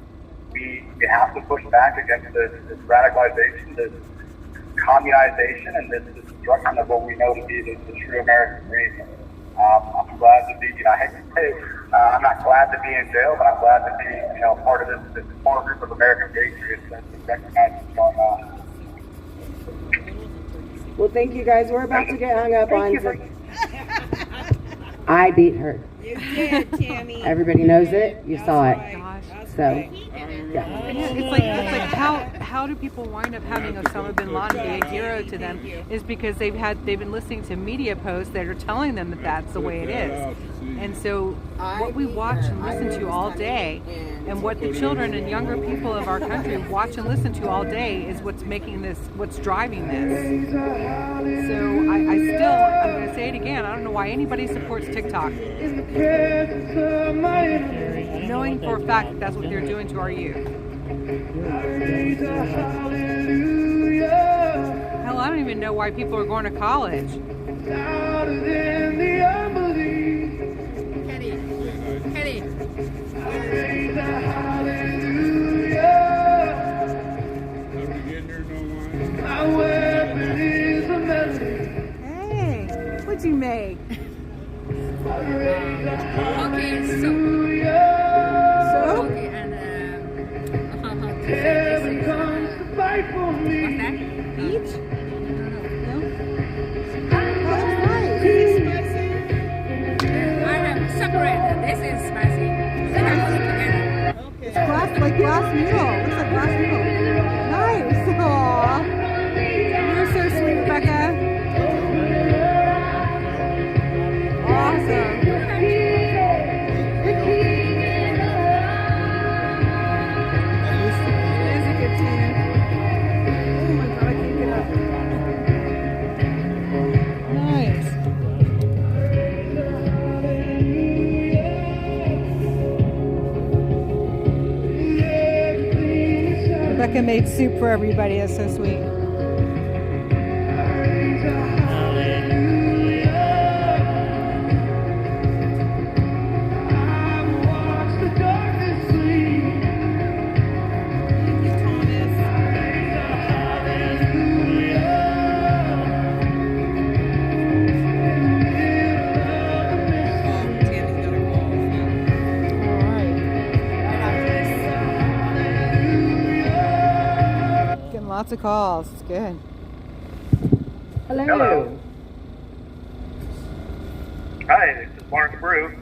We have to push back against this radicalization, this communization, and this destruction of what we know to be the true American dream. I'm glad to be, I hate to say, I'm not glad to be in jail, but I'm glad to be, part of this core group of American patriots that recognize what's going on. Well, thank you guys. We're about to get hung up on. I beat her. You did, Tammy. Everybody knows it. You saw it. So, yeah. It's like how do people wind up having Osama bin Laden be a hero to them? Is because they've been listening to media posts that are telling them that that's the way it is. And so what we watch and listen to all day, and what the children and younger people of our country watch and listen to all day, is what's making this, what's driving this. So I'm going to say it again, I don't know why anybody supports TikTok, knowing for a fact that that's what they're doing to our youth. Hell, I don't even know why people are going to college. Kenny. Hey, what'd you make? Okay, so okay, and what's that? Peach? No? I have separated. This is spicy. Then I put it together. It's glass noodle. Looks like glass noodle. Nice. Aww. You're so sweet, Rebecca. Awesome. It is a good team. Oh my god, I can't get up. Nice. Rebecca made soup for everybody. That's so sweet. Lots of calls. It's good. Hello. Hi, this is Mark Brew.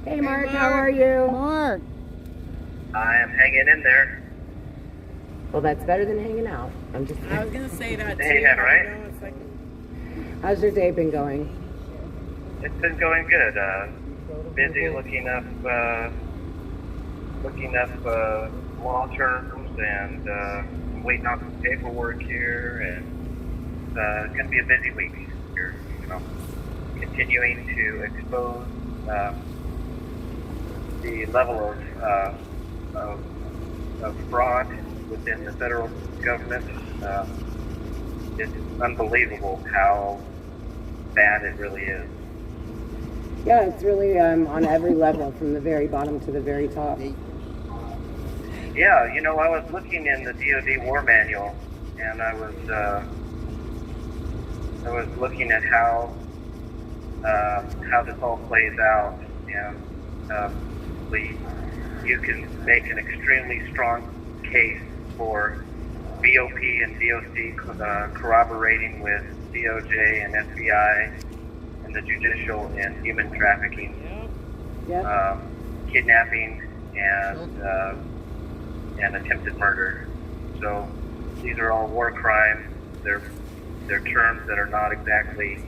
Hey, Mark. How are you? Mark. I am hanging in there. Well, that's better than hanging out. I'm just. I was gonna say that too. Hanging, right? It's like, How's your day been going? It's been going good. Busy looking up law terms and waiting on some paperwork here, and it's going to be a busy week here. You know, continuing to expose the level of fraud within the federal government. It's unbelievable how bad it really is. Yeah, it's really on every level, from the very bottom to the very top. Yeah, you know, I was looking in the DoD War Manual, and I was looking at how this all plays out, and you can make an extremely strong case for BOP and DOC corroborating with DOJ and FBI and the judicial and human trafficking, kidnapping, and attempted murder. So these are all war crimes. They're terms that are not exactly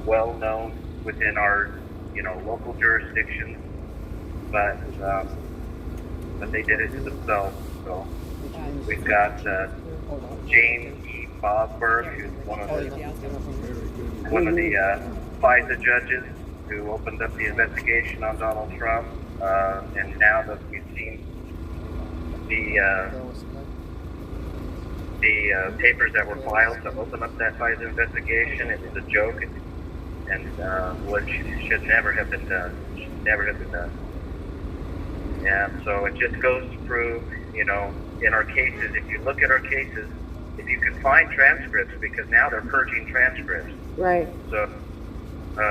well known within our local jurisdictions, but they did it to themselves. So we've got James E. Bosberg, who's one of the FISA judges who opened up the investigation on Donald Trump, and now that we've seen the papers that were filed to open up that FISA investigation, it was a joke, and what should never have been done. And so it just goes to prove, in our cases, if you look at our cases, if you can find transcripts, because now they're purging transcripts. Right. So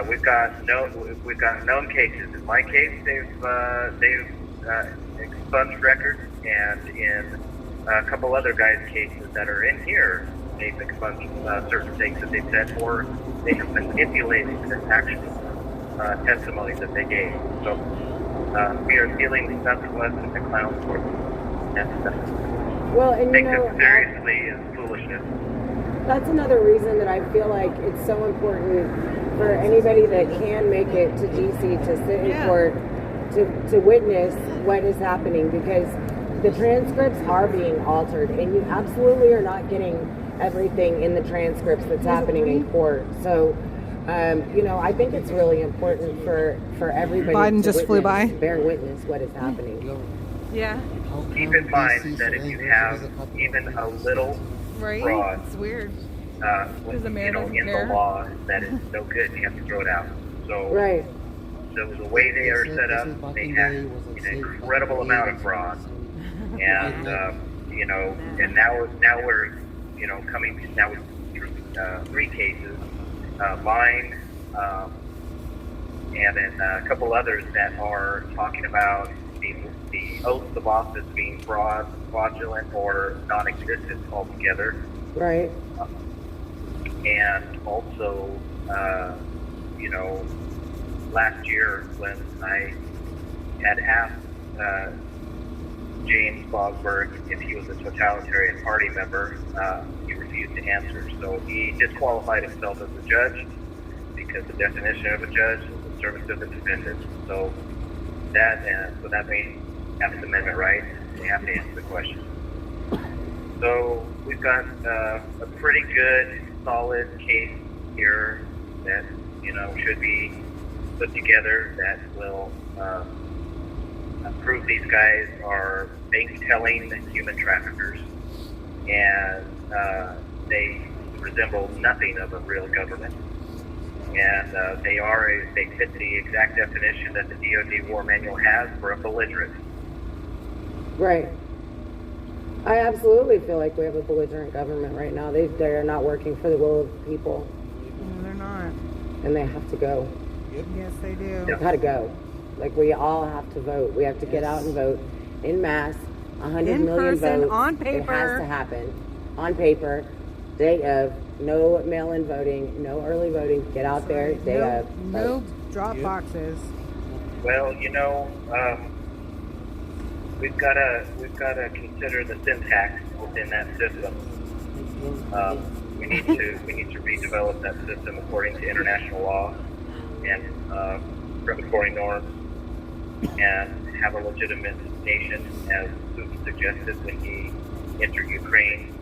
we've got known cases. In my case, they've expunged records, and in a couple other guys' cases that are in here, they've expunged certain things that they said, or they have manipulated the actual testimony that they gave. So we are dealing nothing less than the clown court. Well, and take this seriously is foolishness. That's another reason that I feel like it's so important for anybody that can make it to GC to sit in court to witness what is happening, because the transcripts are being altered, and you absolutely are not getting everything in the transcripts that's happening in court. So, I think it's really important for everybody Biden to just flew by. bear witness what is happening. Yeah. Keep in mind that if you have even a little fraud, it's weird. In the law, that is no good. You have to throw it out. So, right. So the way they are set up, they have an incredible amount of fraud, and and now we're coming now through 3 cases, mine, and then a couple others that are talking about the oaths of office being fraudulent or non-existent altogether. Right. And also, last year when I had asked James Bosberg if he was a totalitarian party member, he refused to answer. So he disqualified himself as a judge, because the definition of a judge is the service of the defendant. So that means Fifth Amendment rights. They have to answer the question. So we've got a pretty good, solid case here that should be put together that will prove these guys are bank-telling human traffickers, and they resemble nothing of a real government. And they fit the exact definition that the DoD War Manual has for a belligerent. Right. I absolutely feel like we have a belligerent government right now. They're not working for the will of the people. No, they're not. And they have to go. Yes, they do. They've got to go. Like, we all have to vote. We have to get out and vote in mass. 100 million votes. On paper. It has to happen. On paper. Day of. No mail-in voting. No early voting. Get out there. Day of. No drop boxes. Well, we've got to consider the syntax within that system. We need to redevelop that system according to international law and regulatory norms, and have a legitimate nation, as Putin suggested when he entered Ukraine.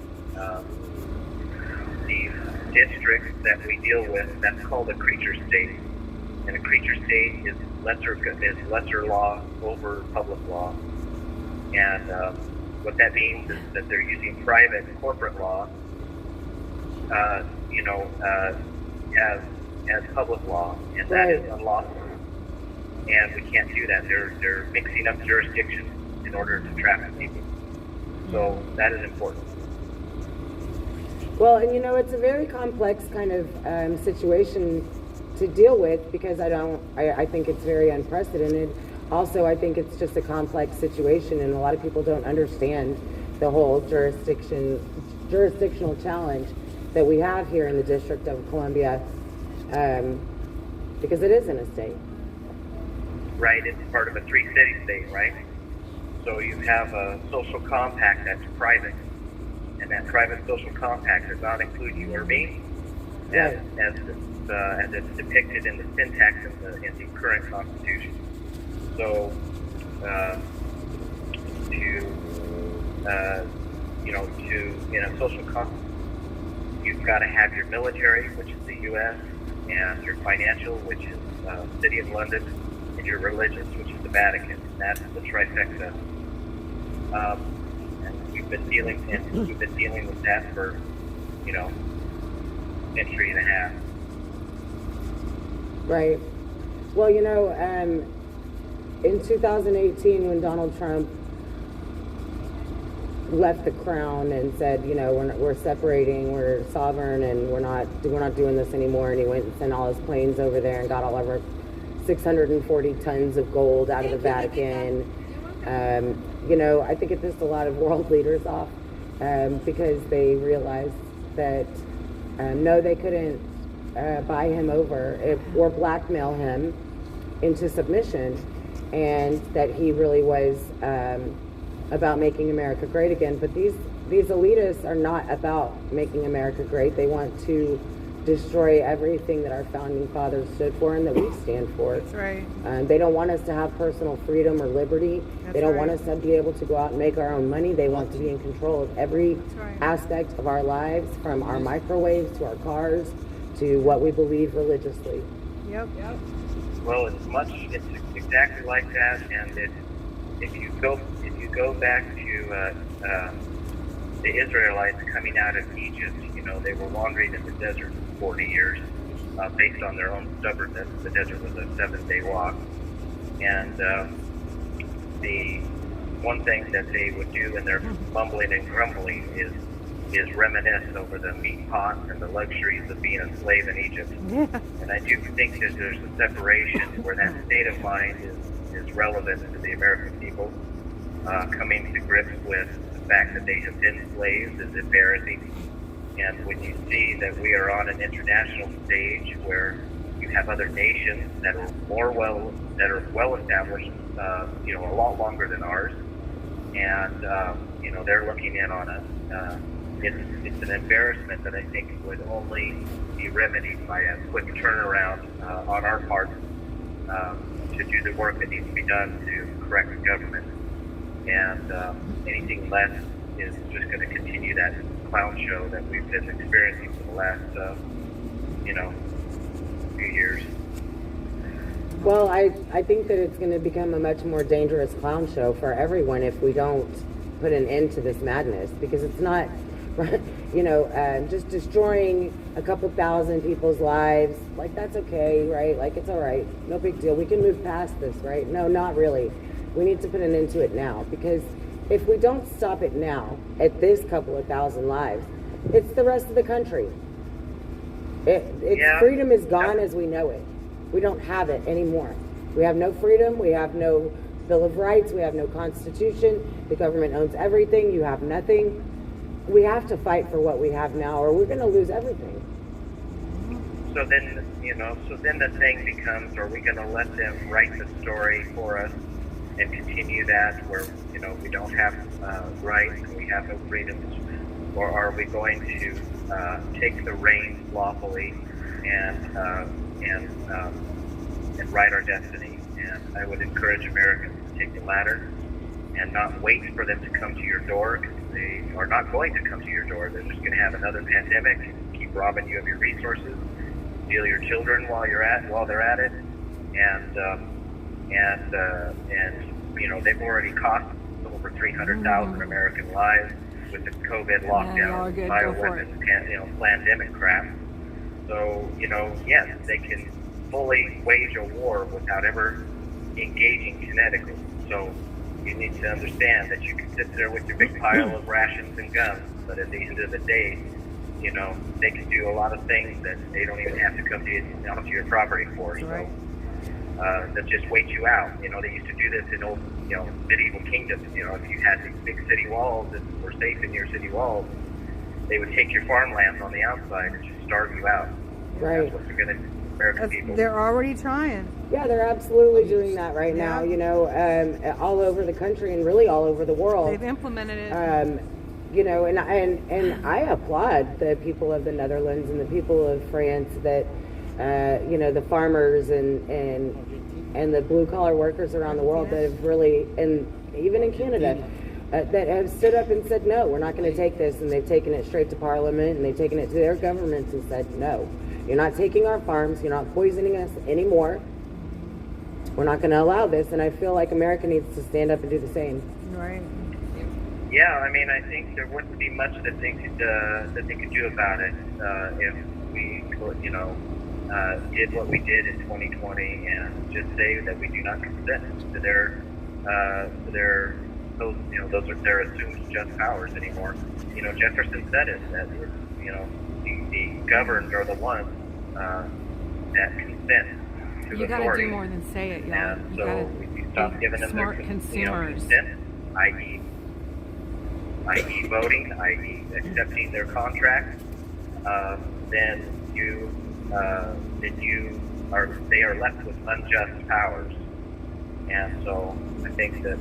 These districts that we deal with, that's called a creature state, and a creature state is lesser law over public law, and what that means is that they're using private corporate law, as public law, and that is unlawful. And we can't do that. They're mixing up jurisdictions in order to traffic people. So that is important. Well, and it's a very complex kind of situation to deal with, because I think it's very unprecedented. Also, I think it's just a complex situation, and a lot of people don't understand the whole jurisdictional challenge that we have here in the District of Columbia, because it is in a state. Right, it's part of a three-city state, right? So you have a social compact that's private, and that private social compact does not include you or me, as it's depicted in the syntax in the current Constitution. So, in a social compact, you've got to have your military, which is the U.S., and your financial, which is the City of London, and your religious, which is the Vatican. That's the trifecta. And we've been dealing with that for, century and a half. Right. Well, in 2018, when Donald Trump left the crown and said, we're separating, we're sovereign, and we're not doing this anymore, and he went and sent all his planes over there and got all over 640 tons of gold out of the Vatican. I think it pissed a lot of world leaders off, because they realized that no, they couldn't buy him over or blackmail him into submission, and that he really was about making America great again. But these elitists are not about making America great. They want to destroy everything that our founding fathers stood for and that we stand for. That's right. They don't want us to have personal freedom or liberty. They don't want us to be able to go out and make our own money. They want to be in control of every aspect of our lives, from our microwaves to our cars to what we believe religiously. Yep. Well, it's exactly like that, and if you go back to the Israelites coming out of Egypt, they were wandering in the desert for 40 years, based on their own stubbornness. The desert was a 7-day walk, and the one thing that they would do in their mumbling and grumbling is reminisce over the meat pots and the luxuries of being a slave in Egypt. And I do think that there's a separation where that state of mind is relevant to the American people. Coming to grips with the fact that they have been slaves is embarrassing. And when you see that we are on an international stage where you have other nations that are well established, a lot longer than ours, and they're looking in on us. It's an embarrassment that I think would only be remedied by a quick turnaround on our part to do the work that needs to be done to correct the government. And anything less is just going to continue that clown show that we've been experiencing for the last, few years. Well, I think that it's going to become a much more dangerous clown show for everyone if we don't put an end to this madness, because it's not, just destroying a couple thousand people's lives. Like, that's okay, right? Like, it's all right. No big deal. We can move past this, right? No, not really. We need to put an end to it now, because if we don't stop it now, at this couple of thousand lives, it's the rest of the country. Freedom is gone as we know it. We don't have it anymore. We have no freedom. We have no Bill of Rights. We have no Constitution. The government owns everything. You have nothing. We have to fight for what we have now, or we're going to lose everything. So then, the thing becomes, are we going to let them write the story for us and continue that where, we don't have rights and we have no freedoms? Or are we going to take the reins lawfully and write our destiny. And I would encourage Americans to take the latter and not wait for them to come to your door, because they are not going to come to your door. They're just going to have another pandemic, keep robbing you of your resources, steal your children while they're at it, and you know, they've already cost over 300,000 American lives with the COVID lockdown, bioweapons, pandemic crap. So, you know, yes, they can fully wage a war without ever engaging kinetically. So you need to understand that you can sit there with your big pile of rations and guns, but at the end of the day, you know, they can do a lot of things that they don't even have to come onto your property for. So they'll just wait you out. You know, they used to do this in old, you know, medieval kingdoms. You know, if you had these big city walls that were safe in your city walls, they would take your farmlands on the outside and just starve you out. Right. That's what they're going to do. American people. They're already trying. Yeah, they're absolutely doing that right now, you know, all over the country and really all over the world. They've implemented it. You know, and I applaud the people of the Netherlands and the people of France that, you know, the farmers and the blue collar workers around the world that have really, and even in Canada, that have stood up and said, no, we're not going to take this. And they've taken it straight to Parliament, and they've taken it to their governments and said, no, you're not taking our farms. You're not poisoning us anymore. We're not going to allow this. And I feel like America needs to stand up and do the same. Right. Yeah, I mean, I think there wouldn't be much that they could do about it if we, you know, did what we did in 2020 and just say that we do not consent to their those, you know, those are their assumed just powers anymore. You know, Jefferson said it, that, you know, the governed are the ones that consent to You got authority. to do more than say it, y'all. And You so gotta if you stop giving them smart their consumers. consent, i.e. voting, i.e. accepting their contracts, then they are left with unjust powers. And so I think that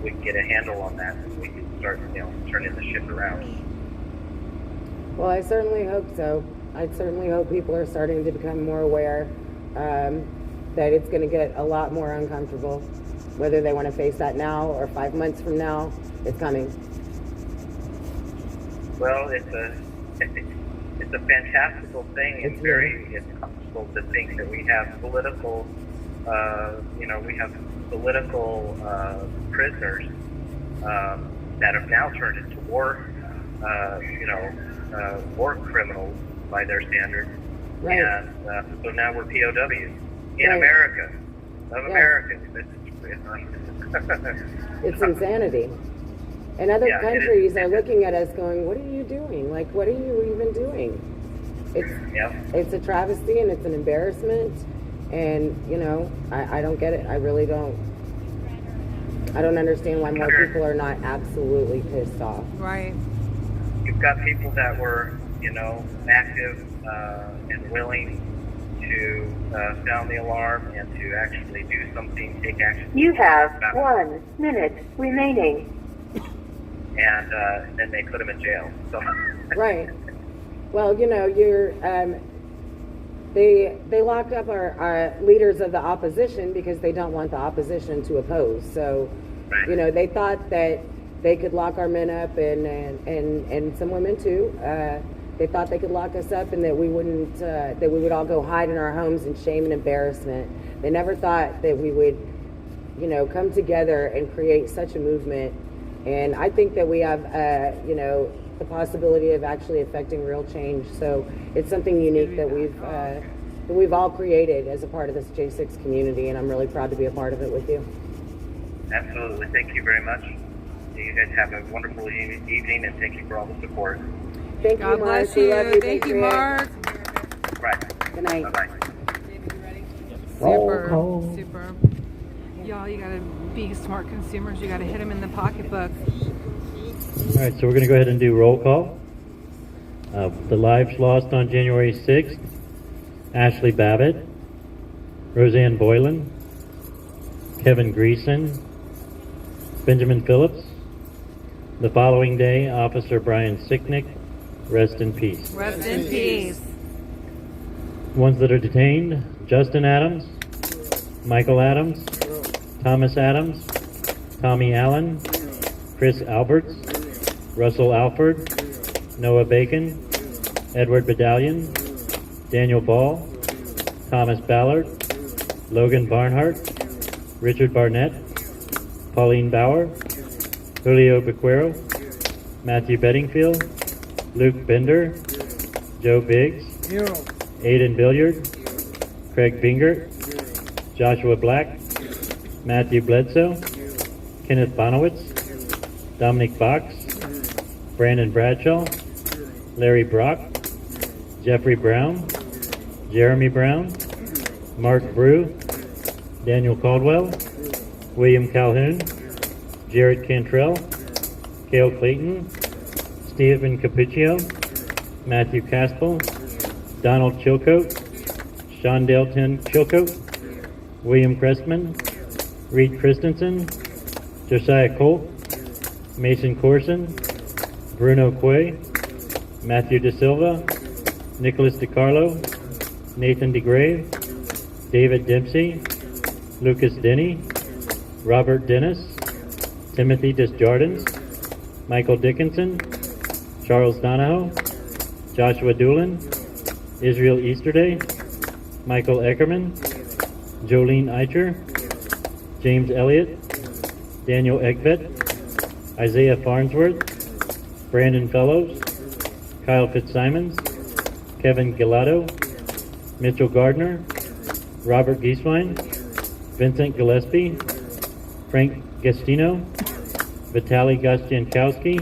we can get a handle on that, and we can start, you know, turning the ship around. Well, I certainly hope so. I certainly hope people are starting to become more aware that it's going to get a lot more uncomfortable. Whether they want to face that now or 5 months from now, it's coming. Well, it's a fantastical thing, and it's comfortable to think that we have political, we have political prisoners that have now turned into war, war criminals by their standards. Right. And so now we're POWs in America, of Americans. It's insanity. And other countries are looking at us going, what are you doing? Like, what are you even doing? It's a travesty and it's an embarrassment. And, you know, I don't get it. I really don't. I don't understand why more people are not absolutely pissed off. Right. You've got people that were, you know, active and willing to sound the alarm and to actually do something, take action. You have 1 minute remaining. And then they put them in jail. So. Right. Well, you know, they locked up our leaders of the opposition because they don't want the opposition to oppose. So, you know, they thought that they could lock our men up and some women too. They thought they could lock us up and that we wouldn't, that we would all go hide in our homes in shame and embarrassment. They never thought that we would, you know, come together and create such a movement. And I think that we have, you know, the possibility of actually affecting real change. So it's something unique that we've all created as a part of this J6 community, and I'm really proud to be a part of it with you. Absolutely. Thank you very much. You guys have a wonderful evening, and thank you for all the support. Thank God you, Mark. bless you. We love you. Thank you, Patriot. Mark. Right. Good night. Bye-bye. Super. Y'all, you gotta be smart consumers. You gotta hit them in the pocketbook. All right, so we're going to go ahead and do roll call. The lives lost on January 6th, Ashley Babbitt, Roseanne Boylan, Kevin Greason, Benjamin Phillips. The following day, Officer Brian Sicknick, Rest in peace. Rest in peace. Ones that are detained: Justin Adams, Michael Adams, Thomas Adams, Tommy Allen, Chris Alberts, Russell Alford, Noah Bacon, Edward Badalion, Daniel Ball, Thomas Ballard, Logan Barnhart, Richard Barnett, Pauline Bauer, Julio Bequero, Matthew Bedingfield, Luke Bender, Joe Biggs, Aiden Billiard, Craig Bingert, Joshua Black, Matthew Bledsoe, Kenneth Bonowitz, Dominic Box, Brandon Bradshaw, Larry Brock, Jeffrey Brown, Jeremy Brown, Mark Brew, Daniel Caldwell, William Calhoun, Jared Cantrell, Cale Clayton, Stephen Capuccio, Matthew Caspel, Donald Chilcote, Shondale Chilcote, William Crestman, Reed Christensen, Josiah Colt, Mason Corson, Bruno Quay, Matthew De Silva, Nicholas DiCarlo, Nathan DeGrave, David Dempsey, Lucas Denny, Robert Dennis, Timothy Desjardins, Michael Dickinson, Charles Donahoe, Joshua Doolin, Israel Easterday, Michael Eckerman, Jolene Eicher, James Elliott, Daniel Eggvet, Isaiah Farnsworth, Brandon Fellows, Kyle Fitzsimons, Kevin Gelato, Mitchell Gardner, Robert Gieswein, Vincent Gillespie, Frank Gestino, Vitaly Gostiankowski,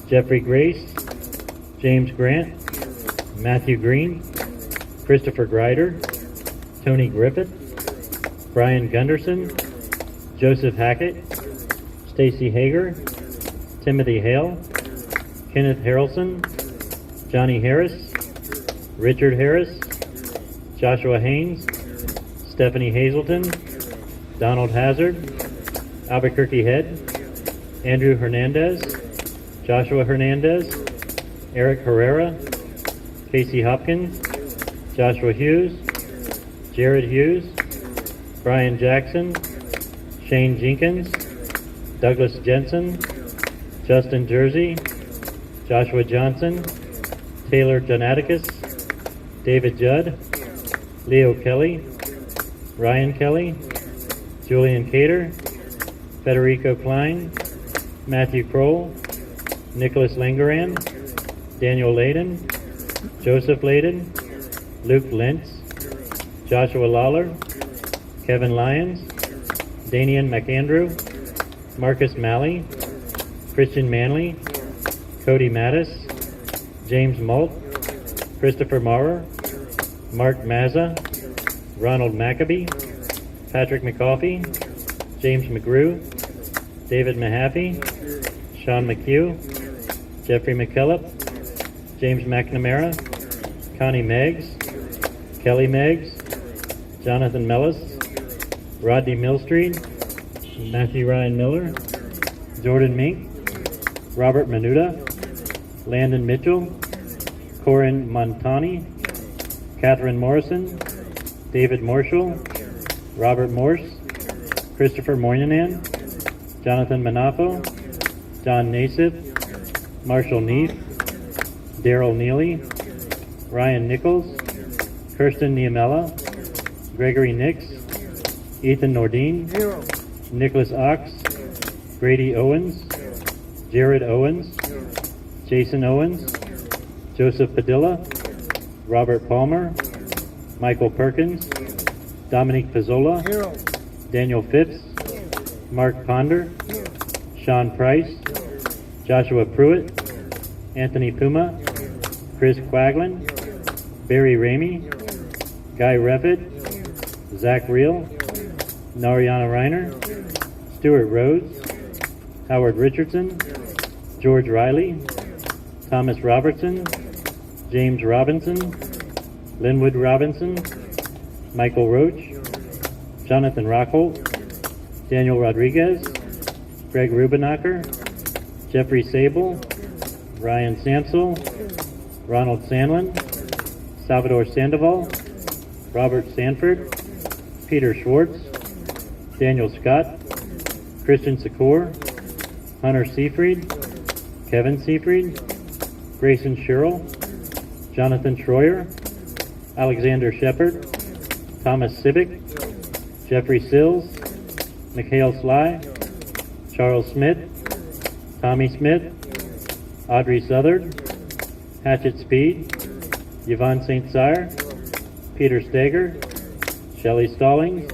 Jeffrey Grace, James Grant, Matthew Green, Christopher Greider, Tony Griffith, Brian Gunderson, Joseph Hackett, Stacy Hager, Timothy Hale, Kenneth Harrelson, Johnny Harris, Richard Harris, Joshua Haynes, Stephanie Hazelton, Donald Hazard, Albuquerque Head, Andrew Hernandez, Joshua Hernandez, Eric Herrera, Casey Hopkins, Joshua Hughes, Jared Hughes, Brian Jackson, Shane Jenkins, Douglas Jensen, Justin Jersey, Joshua Johnson, Taylor Jonaticus, David Judd, Leo Kelly, Ryan Kelly, Julian Cater, Federico Klein, Matthew Kroll, Nicholas Langeran, Daniel Layden, Joseph Layden, Luke Lentz, Joshua Lawler, Kevin Lyons, Danian McAndrew, Marcus Malley, Christian Manley, Cody Mattis, James Malt, Christopher Maurer, Mark Mazza, Ronald Maccabee, Patrick McCoffey, James McGrew, David Mahaffey, Sean McHugh, Jeffrey McKillop, James McNamara, Connie Meggs, Kelly Meggs, Jonathan Mellis, Rodney Millstreet, Matthew Ryan Miller, Jordan Mink, Robert Menuda, Landon Mitchell, Corin Montani, Catherine Morrison, David Marshall, Robert Morse, Christopher Moynihan, Jonathan Manafo, John Nassif, Marshall Neef, Daryl Neely, Ryan Nichols, Kirsten Niamela, Gregory Nix, Ethan Nordine, Nicholas Ox, Grady Owens, Jared Owens, Jason Owens, Joseph Padilla, Robert Palmer, Michael Perkins, Dominique Pizzola, Daniel Phipps, Mark Ponder, Sean Price, Joshua Pruitt, Anthony Puma, Chris Quaglin, Barry Ramey, Guy Reffitt, Zach Reel, Nariana Reiner, Stuart Rhodes, Howard Richardson, George Riley, Thomas Robertson, James Robinson, Linwood Robinson, Michael Roach, Jonathan Rockholt, Daniel Rodriguez, Greg Rubenacher, Jeffrey Sable, Ryan Sansel, Ronald Sandlin, Salvador Sandoval, Robert Sanford, Peter Schwartz, Daniel Scott, Christian Secor, Hunter Seafried, Kevin Seafried, Grayson Sherrill, Jonathan Schroyer, Alexander Shepard, Thomas Sibick, Jeffrey Sills, Mikhail Sly, Charles Smith, Tommy Smith, Audrey Southard, Hatchet Speed, Yvonne St. Cyr, Peter Steger, Shelley Stallings,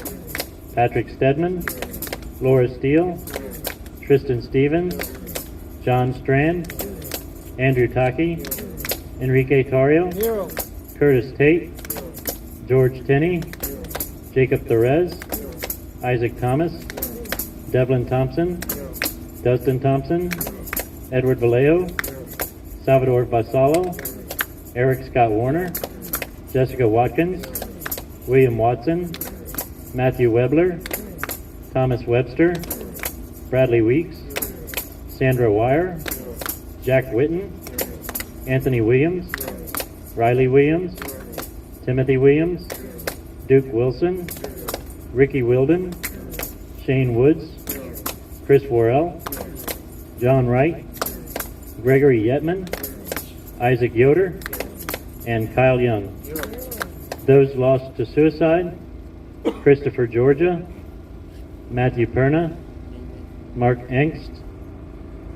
Patrick Stedman, Laura Steele, Tristan Stevens, John Strand, Andrew Taki, Enrique Tario, Curtis Tate, George Tenney, Jacob Therese, Isaac Thomas, Devlin Thompson, Dustin Thompson, Edward Vallejo, Salvador Vassallo, Eric Scott Warner, Jessica Watkins, William Watson, Matthew Webler, Thomas Webster, Bradley Weeks, Sandra Wire, Jack Witten, Anthony Williams, Riley Williams, Timothy Williams, Duke Wilson, Ricky Wilden, Shane Woods, Chris Worrell, John Wright, Gregory Yetman, Isaac Yoder, and Kyle Young. Those lost to suicide: Christopher Georgia, Matthew Perna, Mark Engst,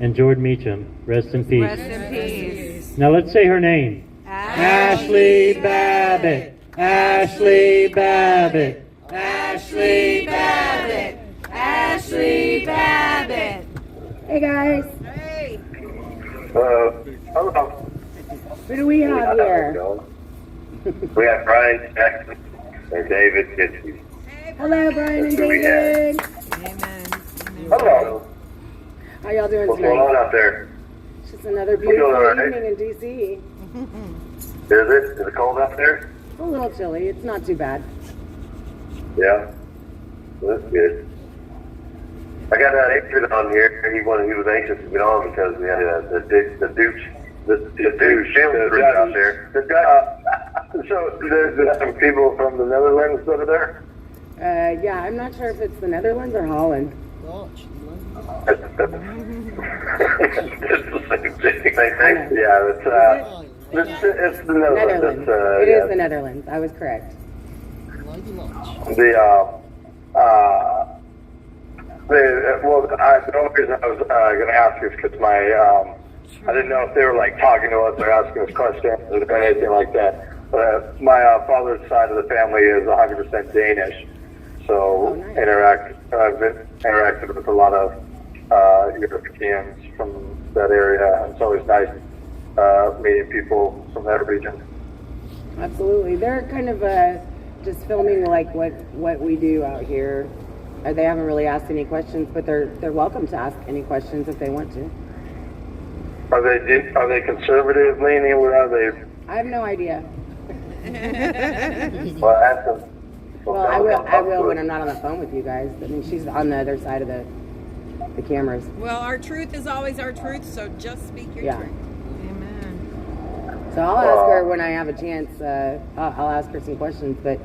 and George Meacham. Rest in peace. Rest in peace. Now let's say her name. Ashley Babbitt. Ashley Babbitt. Ashley Babbitt. Ashley Babbitt. Hey guys, Hello. who do we have here? We have Brian Jackson and David Kitchie. Hello, Brian and David. Hello. How y'all doing What's going on tonight? out there? It's just another We're doing beautiful all right. evening in DC. Is it? Is it cold out there? It's a little chilly. It's not too bad. Yeah. Well, that's good. I got that Adrian on here. He was anxious to get on because we had the douche out there. So there's some people from the Netherlands over there. Yeah, I'm not sure if it's the Netherlands or Holland. It's the same thing. Yeah, it's the Netherlands. Netherlands. It is the Netherlands. I was correct. The only reason I was going to ask is because I didn't know if they were like talking to us or asking us questions or anything like that. But my father's side of the family is 100% Danish, so nice. I've interacted with a lot of Europeans from that area. It's always nice meeting people from that region. Absolutely. They're kind of just filming like what we do out here. They haven't really asked any questions, but they're welcome to ask any questions if they want to. Are they conservative leaning? What are they? I have no idea. Well, ask them. Well, I will when I'm not on the phone with you guys. I mean, she's on the other side of the cameras. Well, our truth is always our truth, so just speak your Yeah. truth. Amen. So I'll ask her when I have a chance. I'll ask her some questions, but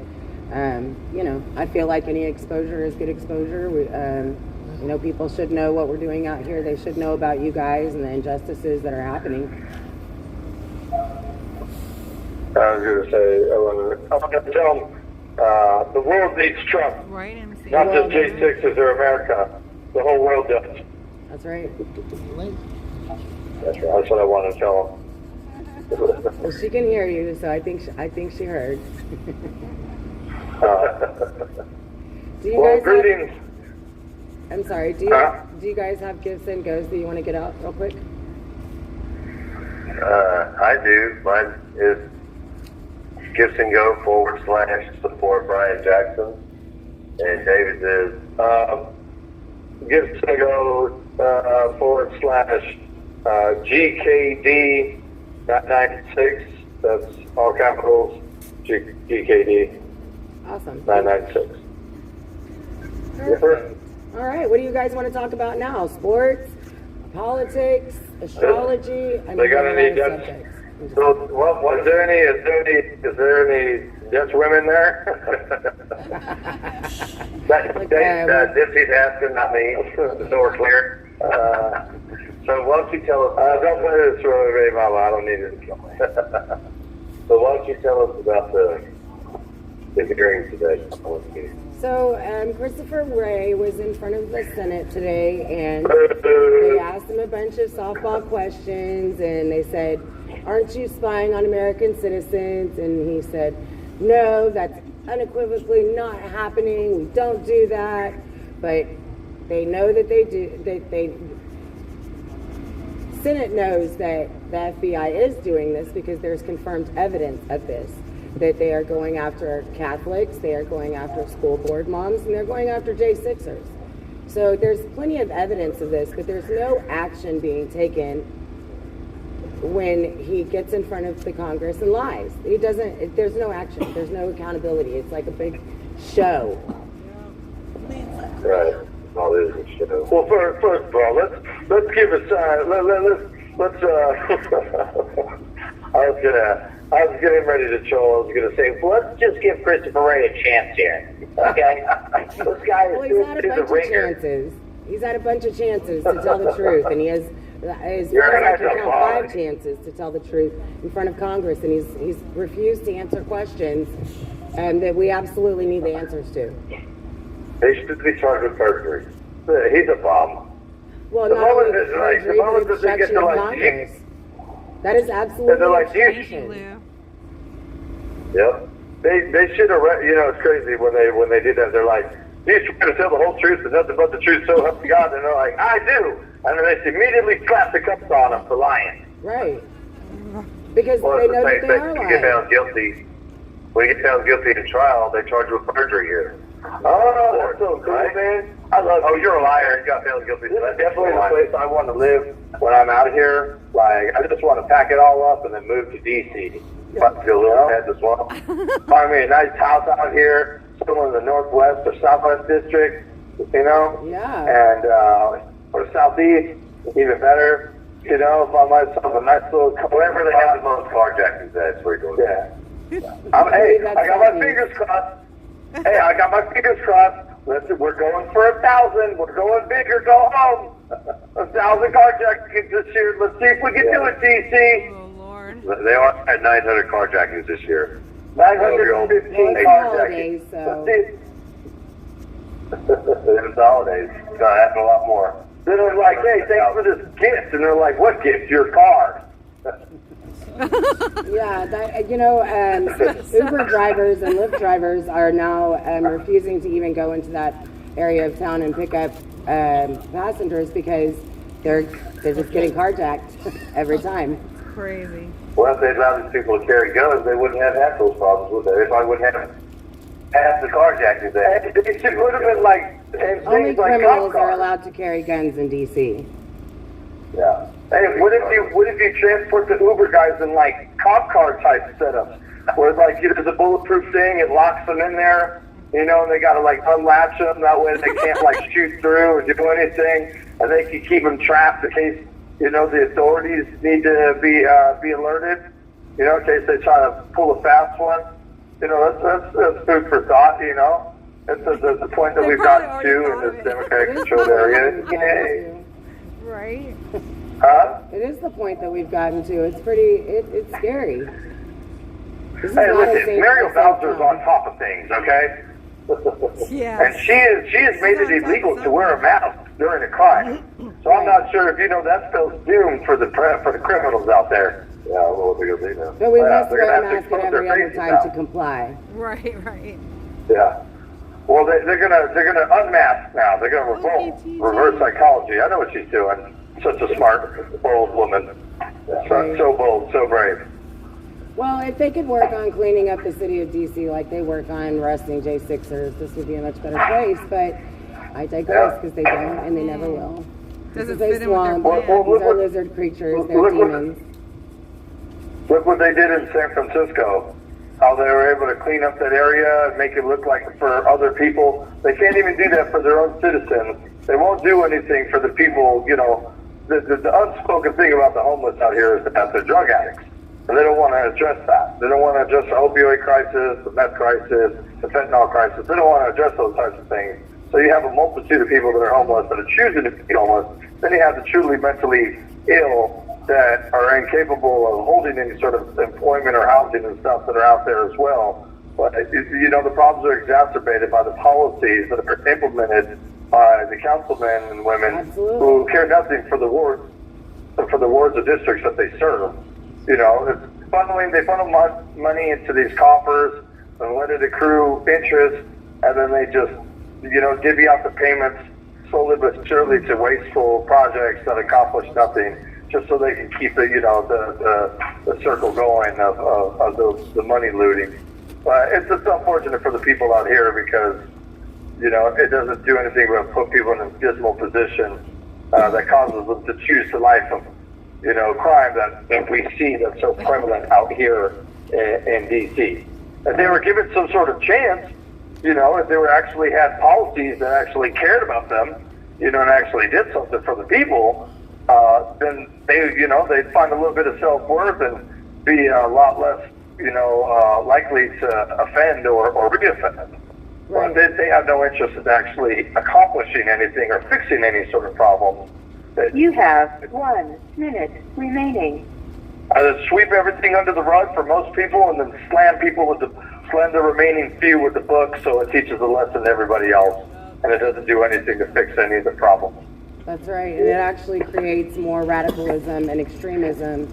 I feel like any exposure is good exposure. People should know what we're doing out here. They should know about you guys and the injustices that are happening. I was going to say, I'm going to tell them the world needs Trump. Right, MC. Not just J6s or America. The whole world does. That's right. That's right. That's what I want to tell them. Well, she can hear you, so I think she heard. Do you guys greetings. I'm sorry. Do you guys have gifts and goes that you want to get out real quick? I do. Mine is Gifts and Go /support Brian Jackson. And David's is Gifts and Go /GKD 996. That's all capitals. GKD Awesome. 996. Perfect. All right. What do you guys want to talk about now? Sports, politics, astrology. They got any So, is there any Dutch women there? that Dipsy's asking, not me. So we're clear. So why don't you tell us? Don't play this for me, Mama. I don't need it. So why don't you tell us about the hearing today? So Christopher Wray was in front of the Senate today, and they asked him a bunch of softball questions, and they said, "Aren't you spying on American citizens?" And he said, "No, that's unequivocally not happening. We don't do that." But they know that they do. Senate knows that the FBI is doing this because there's confirmed evidence of this. That they are going after Catholics, they are going after school board moms, and they're going after J6ers. So there's plenty of evidence of this, but there's no action being taken when he gets in front of the Congress and lies. He doesn't, there's no action, there's no accountability. It's like a big show. Right. All this is a show. Well, first of all, let's give us, I was getting ready to troll. I was going to say, well, let's just give Christopher Wray a chance here. Okay? This guy is Well, he's had a bunch of chances. He's had a bunch of chances to tell the truth, and he has, as far as I can count, 5 chances to tell the truth in front of Congress, and he's refused to answer questions that we absolutely need the answers to. He should be charged with perjury. He's a bum. Well, not only the perjury, but the obstruction of Congress. That is absolutely obstruction. Yep. They should have, it's crazy when they did that. They're like, he's trying to tell the whole truth and nothing but the truth, so help me God. And they're like, I do. And then they immediately slap the cups on him for lying. Right. Because they know that they are lying. When you get found guilty in trial, they charge you with perjury here. Oh, that's so cool, man. I love. Oh, you're a liar. You got found guilty. This is definitely the place I want to live when I'm out here. Like, I just want to pack it all up and then move to DC. About to go a little ahead as well. Find me a nice house out here, somewhere in the Northwest or Southwest District, Yeah. And or Southeast, even better. Find myself a nice little. Wherever they have the most carjackings, that's where you're going. Yeah. Hey, I got my fingers crossed. Hey, I got my fingers crossed. Listen, we're going for 1,000. We're going big or go home. 1,000 carjackings this year. Let's see if we can do it, DC. Oh, Lord. They are at 900 carjackings this year. 915 carjackings. So. It's holidays. It's going to happen a lot more. Then they're like, hey, thanks for this gift. And they're like, what gift? Your car. Yeah, Uber drivers and Lyft drivers are now refusing to even go into that area of town and pick up passengers because they're just getting carjacked every time. Crazy. Well, if they allowed these people to carry guns, they wouldn't have had those problems, would they? They probably wouldn't have half the carjackings. It would have been like only criminals are allowed to carry guns in DC. Yeah. Hey, what if you transport the Uber guys in like cop car type setups, where like there's a bulletproof thing, it locks them in there, and they gotta like unlatch them, that way they can't like shoot through or do anything, and they can keep them trapped in case the authorities need to be alerted, in case they try to pull a fast one. That's food for thought. That's the point that we've gotten to in this Democratic controlled area. Yay. Right. Huh? It is the point that we've gotten to. It's it's scary. Hey, listen, Muriel Bowser's on top of things, okay? Yeah. And she has made it illegal to wear a mask during a crime. So I'm not sure if that spells doom for the criminals out there. Yeah, well, what they're gonna do now. But we must wear a mask at every other time to comply. Right. Yeah. Well, they're gonna unmask now. They're gonna reverse psychology. I know what she's doing. Such a smart, bold woman. So bold, so brave. Well, if they could work on cleaning up the city of DC like they work on arresting J6ers, this would be a much better place. But I digress because they don't and they never will. This is a swamp. These are lizard creatures. They're demons. Look what they did in San Francisco. How they were able to clean up that area and make it look like for other people. They can't even do that for their own citizens. They won't do anything for the people, The unspoken thing about the homeless out here is that they're drug addicts. and they don't want to address that. They don't want to address the opioid crisis, the meth crisis, the fentanyl crisis. They don't want to address those types of things. So you have a multitude of people that are homeless that are choosing to be homeless. Then you have the truly mentally ill that are incapable of holding any sort of employment or housing and stuff that are out there as well. But, you know, the problems are exacerbated by the policies that are implemented by the councilmen and women who care nothing for the wards of districts that they serve. You know, they funnel money into these coffers and let it accrue interest, and then they just, you know, divvy out the payments slowly but surely to wasteful projects that accomplish nothing, just so they can keep the, you know, the circle going of the money looting. But it's unfortunate for the people out here because, you know, it doesn't do anything but put people in a dismal position that causes them to choose the life of, you know, crime that we see that's so prevalent out here in D.C. If they were given some sort of chance, you know, if they were actually had policies that actually cared about them, you know, and actually did something for the people, then they, you know, they'd find a little bit of self-worth and be a lot less, you know, likely to offend or re-offend. Right. But they have no interest in actually accomplishing anything or fixing any sort of problem. You have 1 minute remaining. Either sweep everything under the rug for most people and then slam the remaining few with the book so it teaches a lesson to everybody else, and it doesn't do anything to fix any of the problems. That's right, and it actually creates more radicalism and extremism,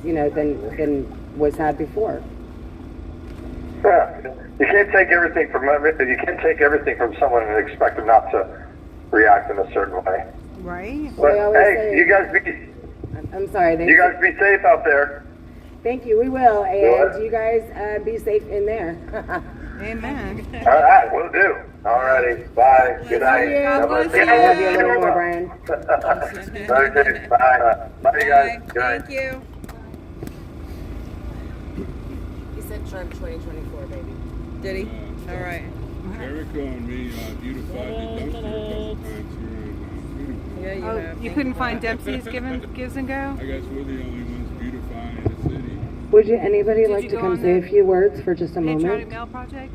you know, than was had before. Yeah, you can't take everything from someone and expect them not to react in a certain way. Right. But hey, say, you guys be. I'm sorry. You guys be safe out there. Thank you. We will, and you guys be safe in there. Amen. All right, we'll do. All righty. Bye. Good night. God bless you. I love you a little more, Brian. Okay. Bye. Bye, you guys. Good night. Thank you. He said Trump 2024, baby. Did he? All right. Erica and me beautified the dumpster a couple times here in Yeah, you have. You couldn't find Dempsey's Gives and Go? I guess we're the only ones beautifying the city. Would anybody Did like you to go come on say a the few words for just a Patriotic moment? Mail Project?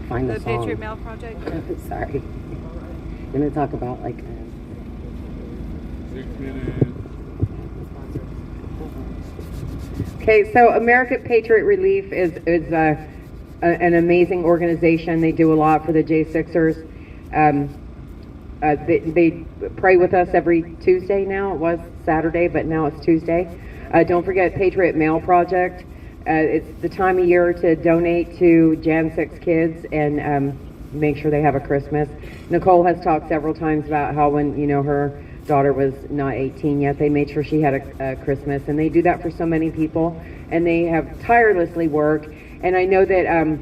Find the song. Patriot Mail Project? Sorry. I'm going to talk about like 6 minutes. Okay, so American Patriot Relief is an amazing organization. They do a lot for the J6ers. They pray with us every Tuesday now. It was Saturday, but now it's Tuesday. Don't forget Patriot Mail Project. It's the time of year to donate to Jan 6 kids and make sure they have a Christmas. Nicole has talked several times about how when, you know, her daughter was not 18 yet, they made sure she had a Christmas, and they do that for so many people, and they have tirelessly worked. And I know that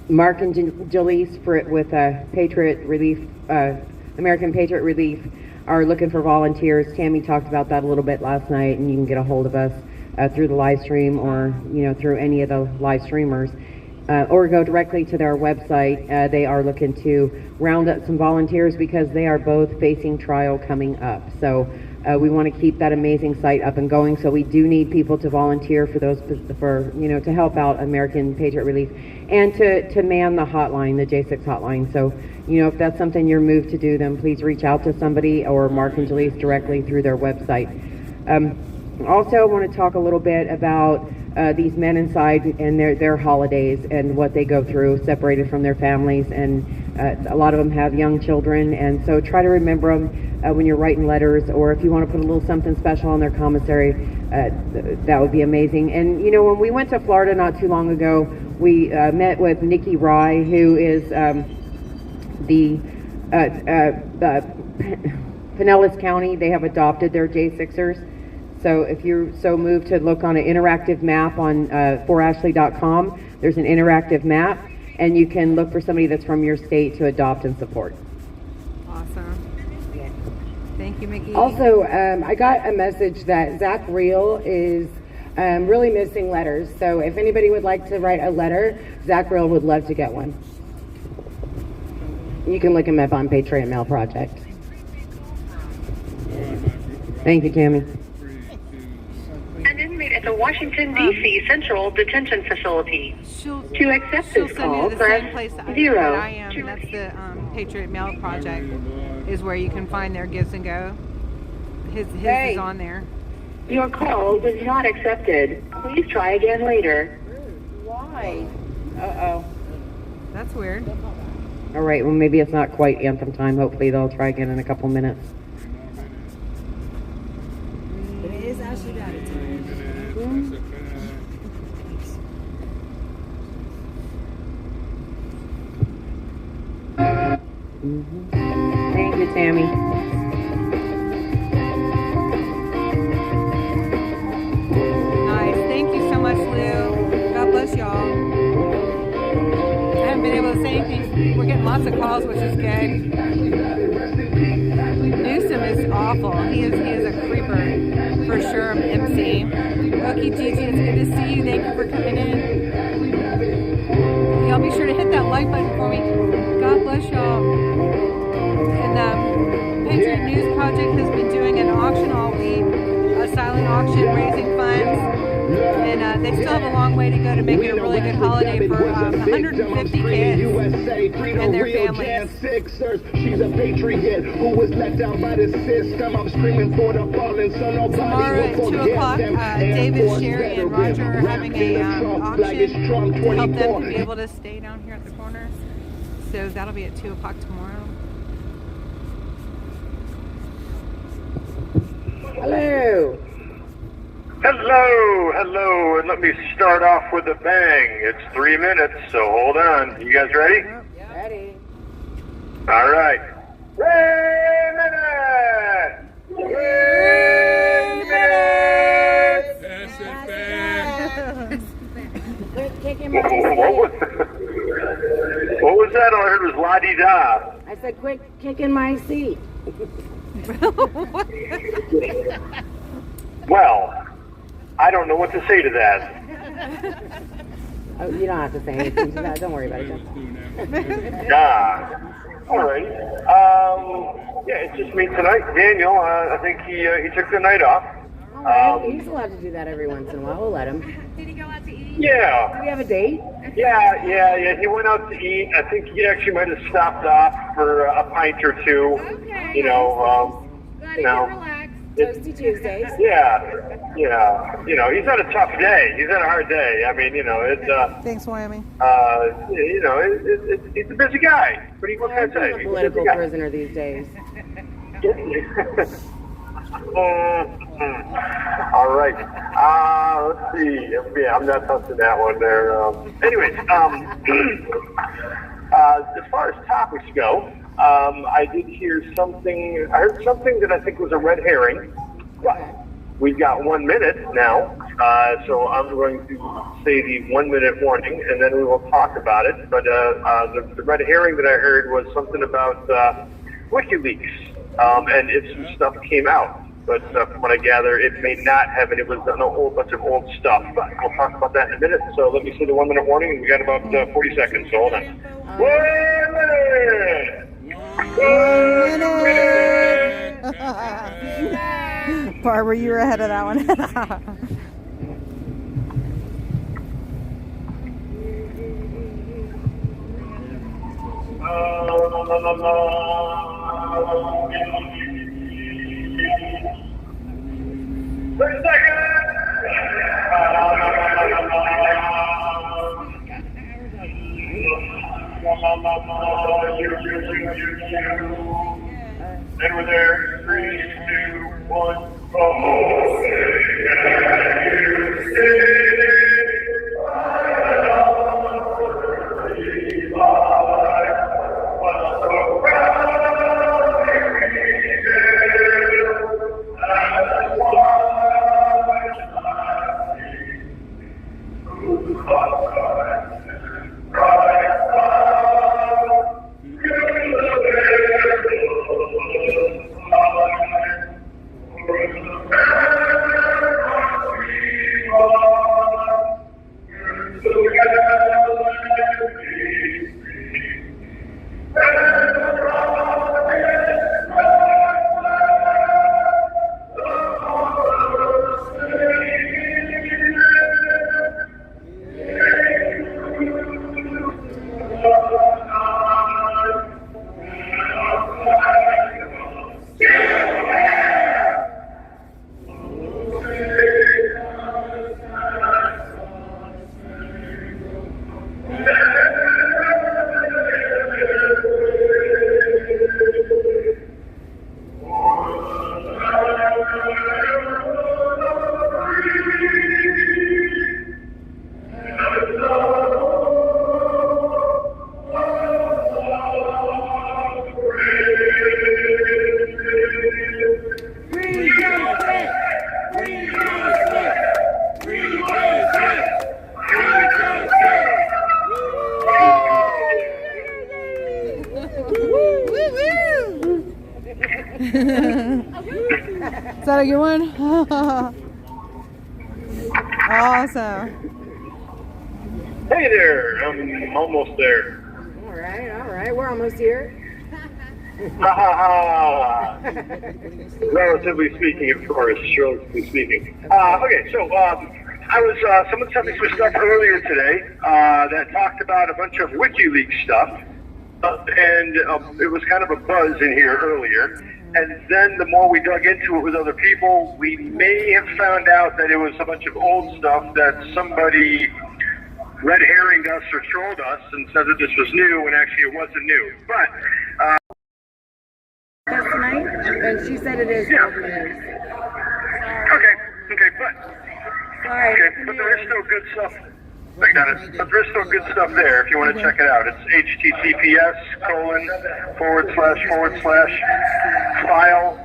Mark and Jaleese with Patriot Relief, American Patriot Relief, are looking for volunteers. Tammy talked about that a little bit last night, and you can get a hold of us through the live stream or, you know, through any of the live streamers, or go directly to their website. They are looking to round up some volunteers because they are both facing trial coming up. So we want to keep that amazing site up and going. So we do need people to volunteer for you know, to help out American Patriot Relief and to man the hotline, the J6 hotline. So, you know, if that's something you're moved to do, then please reach out to somebody or Mark and Jaleese directly through their website. Also, I want to talk a little bit about these men inside and their holidays and what they go through, separated from their families, and a lot of them have young children, and so try to remember them when you're writing letters, or if you want to put a little something special on their commissary, that would be amazing. And you know, when we went to Florida not too long ago, we met with Nikki Rye, who is the Pinellas County. They have adopted their J6ers. So if you're so moved to look on an interactive map on forashley.com, there's an interactive map, and you can look for somebody that's from your state to adopt and support. Awesome. Thank you, Mickey. Also, I got a message that Zach Reel is really missing letters. So if anybody would like to write a letter, Zach Reel would love to get one. You can look him up on Patriot Mail Project. Thank you, Tammy. the Washington, D.C. Central Detention Facility. To accept She'll this send you call, to the press same place that 0. I am, and that's the Patriot Mail Project, is where you can find their Gives and Go. His is on there. Your call was not accepted. Please try again later. Why? Uh-oh. That's weird. All right, well, maybe it's not quite anthem time. Hopefully they'll try again in a couple minutes. It is Ashley Babbitt time. Thank you, Tammy. Nice. Thank you so much, Lou. God bless y'all. I haven't been able to say anything. We're getting lots of calls, which is good. Newsom is awful. He is a creeper for sure. MC. Okie Gigi, it's good to see you. Thank you for coming in. Y'all be sure to hit that like button for me. God bless y'all. And the Patriot News Project has been doing an auction all week, a silent auction raising funds. And they still have a long way to go to make it a really good holiday for 150 kids and their families. She's a patriot who was let down by the system. I'm screaming for the fallen, so nobody Tomorrow at 2 o'clock, David, Sherry, and Roger are having a auction to help them to be able to stay down here at the corner. So that'll be at 2 o'clock tomorrow. Hello. Hello, and let me start off with a bang. It's 3 minutes, so hold on. You guys ready? Ready. All right. 3 minutes! 3 minutes! Quit kicking my seat. What was that? All I heard was la-di-da. I said, quit kicking my seat. Well, I don't know what to say to that. Oh, you don't have to say anything to that. Don't worry about it, Jeff. All right. Yeah, it's just me tonight. Daniel, I think he took the night off. All right. He's allowed to do that every once in a while. We'll let him. Did he go out to eat? Yeah. Do we have a date? Yeah. He went out to eat. I think he actually might have stopped off for a pint or two. Okay. You know, Relax. Toasty Tuesdays. Yeah. You know, he's had a tough day. He's had a hard day. I mean, you know, it's Thanks, Wyoming. you know, he's a busy guy. What can I say? He's a political prisoner these days. All right. Let's see. Yeah, I'm not touching that one there. Anyways, as far as topics go, I did hear something. I heard something that I think was a red herring. But we've got 1 minute now, so I'm going to say the 1 minute warning, and then we will talk about it. But the red herring that I heard was something about WikiLeaks, and if some stuff came out. But from what I gather, it may not have, and it was a whole bunch of old stuff. But we'll talk about that in a minute. So let me say the 1 minute warning, and we got about 40 seconds, so hold on. 1 minute! 1 minute! Barbara, you were ahead of that one. And we're there. 3, 2, 1, go. that a good one? Awesome. Hey there, I'm almost there. All right. We're almost here. Ha ha ha. Relatively speaking, of course, relatively speaking. Okay, so someone sent me some stuff earlier today that talked about a bunch of WikiLeaks stuff, and it was kind of a buzz in here earlier. And then the more we dug into it with other people, we may have found out that it was a bunch of old stuff that somebody red herringed us or trolled us and said that this was new when actually it wasn't new. But tonight, and she said it is. Yeah. Okay, but there is still good stuff. I got it. But there's still good stuff there if you want to check it out. It's https://file.wikileaks.org/file/.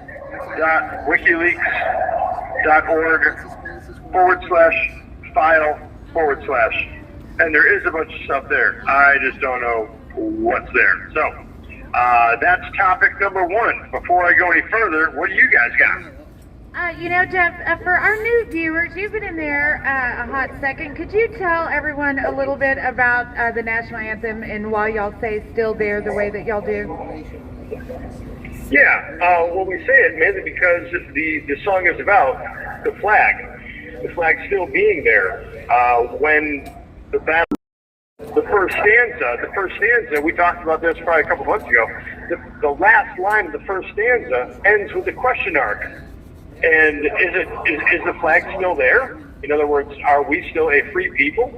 And there is a bunch of stuff there. I just don't know what's there. So that's topic number one. Before I go any further, what do you guys got? Jeff, for our new viewers, you've been in there a hot second. Could you tell everyone a little bit about the national anthem and why y'all say "Still There" the way that y'all do? Yeah, well, we say it mainly because the song is about the flag still being there. When the first stanza, we talked about this probably a couple months ago. The last line of the first stanza ends with a question mark. And is the flag still there? In other words, are we still a free people?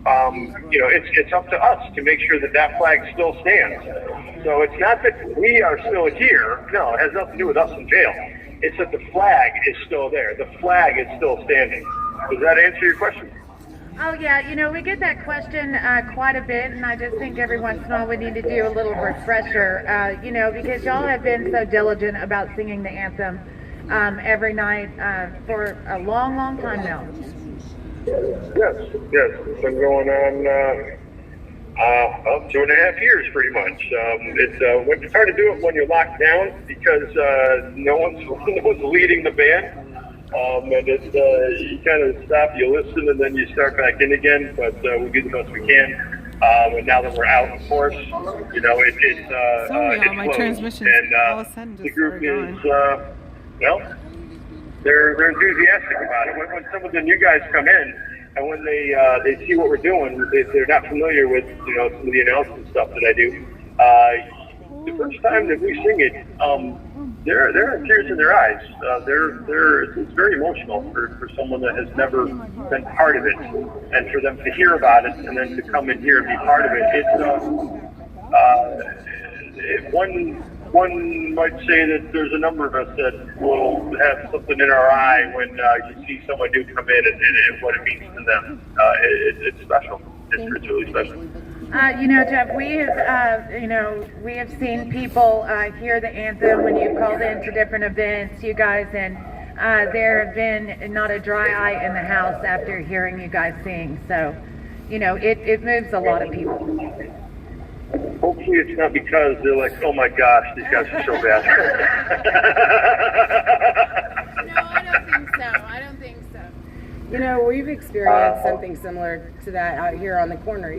It's up to us to make sure that flag still stands. So it's not that we are still here. No, it has nothing to do with us in jail. It's that the flag is still there. The flag is still standing. Does that answer your question? Oh yeah, we get that question quite a bit, and I just think every once in a while we need to do a little refresher, because y'all have been so diligent about singing the anthem every night for a long, long time now. Yes, it's been going on 2.5 years pretty much. It's hard to do it when you're locked down because no one's leading the band. And you kind of stop, you listen, and then you start back in again. But we do the best we can. And now that we're out, of course, it's my closed. transmission And all of a sudden the just group started is, going. they're enthusiastic about it. When some of the new guys come in, and when they see what we're doing, they're not familiar with some of the announcement stuff that I do. The first time that we sing it, there are tears in their eyes. It's very emotional for someone that has never been part of it, and for them to hear about it and then to come in here and be part of it. One might say that there's a number of us that will have something in our eye when you see someone new come in and what it means to them. It's special. It's really special. Jeff, we have seen people hear the anthem when you've called into different events, you guys, and there have been not a dry eye in the house after hearing you guys sing. So, it moves a lot of people. Hopefully it's not because they're like, oh my gosh, these guys are so bad. I don't think so. We've experienced something similar to that out here on the corner,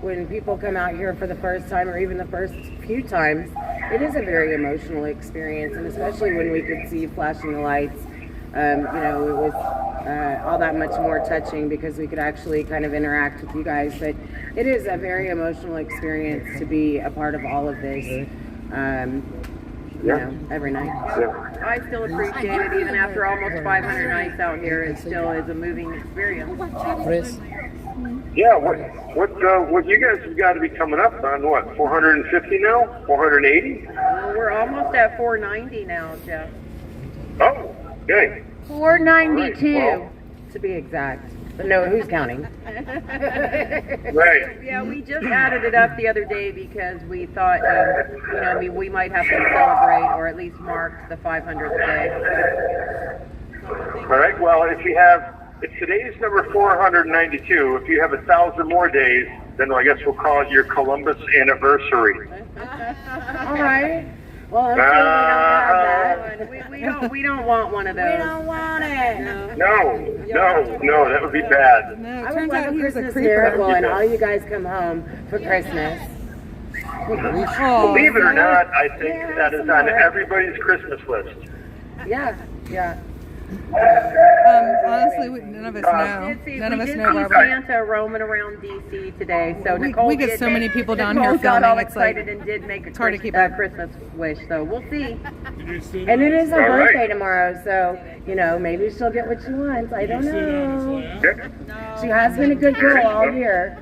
when people come out here for the first time or even the first few times, it is a very emotional experience, and especially when we could see flashing the lights, it was all that much more touching because we could actually kind of interact with you guys, but it is a very emotional experience to be a part of all of this. Every night. I still appreciate it, even after almost 500 nights out here. It still is a moving experience. Chris? Yeah, what you guys have got to be coming up on, 450 now? 480? We're almost at 490 now, Jeff. Oh, okay. 492. To be exact. But no, who's counting? Right. Yeah, we just added it up the other day because we thought, we might have to celebrate or at least mark the 500th day. All right. Well, if today's number 492, if you have 1,000 more days, then I guess we'll call it your Columbus anniversary. All right. Well, hopefully we don't have that. We don't want one of those. We don't want it. No, that would be bad. No, I it would turns love out a he was a Christmas creeper. miracle and all you guys come home for Christmas. Oh, Believe it or not, I think that is on everybody's Christmas list. Yeah. honestly, none of us know. None of us know, Barbara. Santa roaming around DC today, so Nicole we get did so many people down Nicole here got all filming, it's like- excited and did make a it's hard to keep Christmas wish. So we'll see. And it is her All right. birthday tomorrow, so, maybe she'll get what she wants. I don't know. She has been a good girl all year.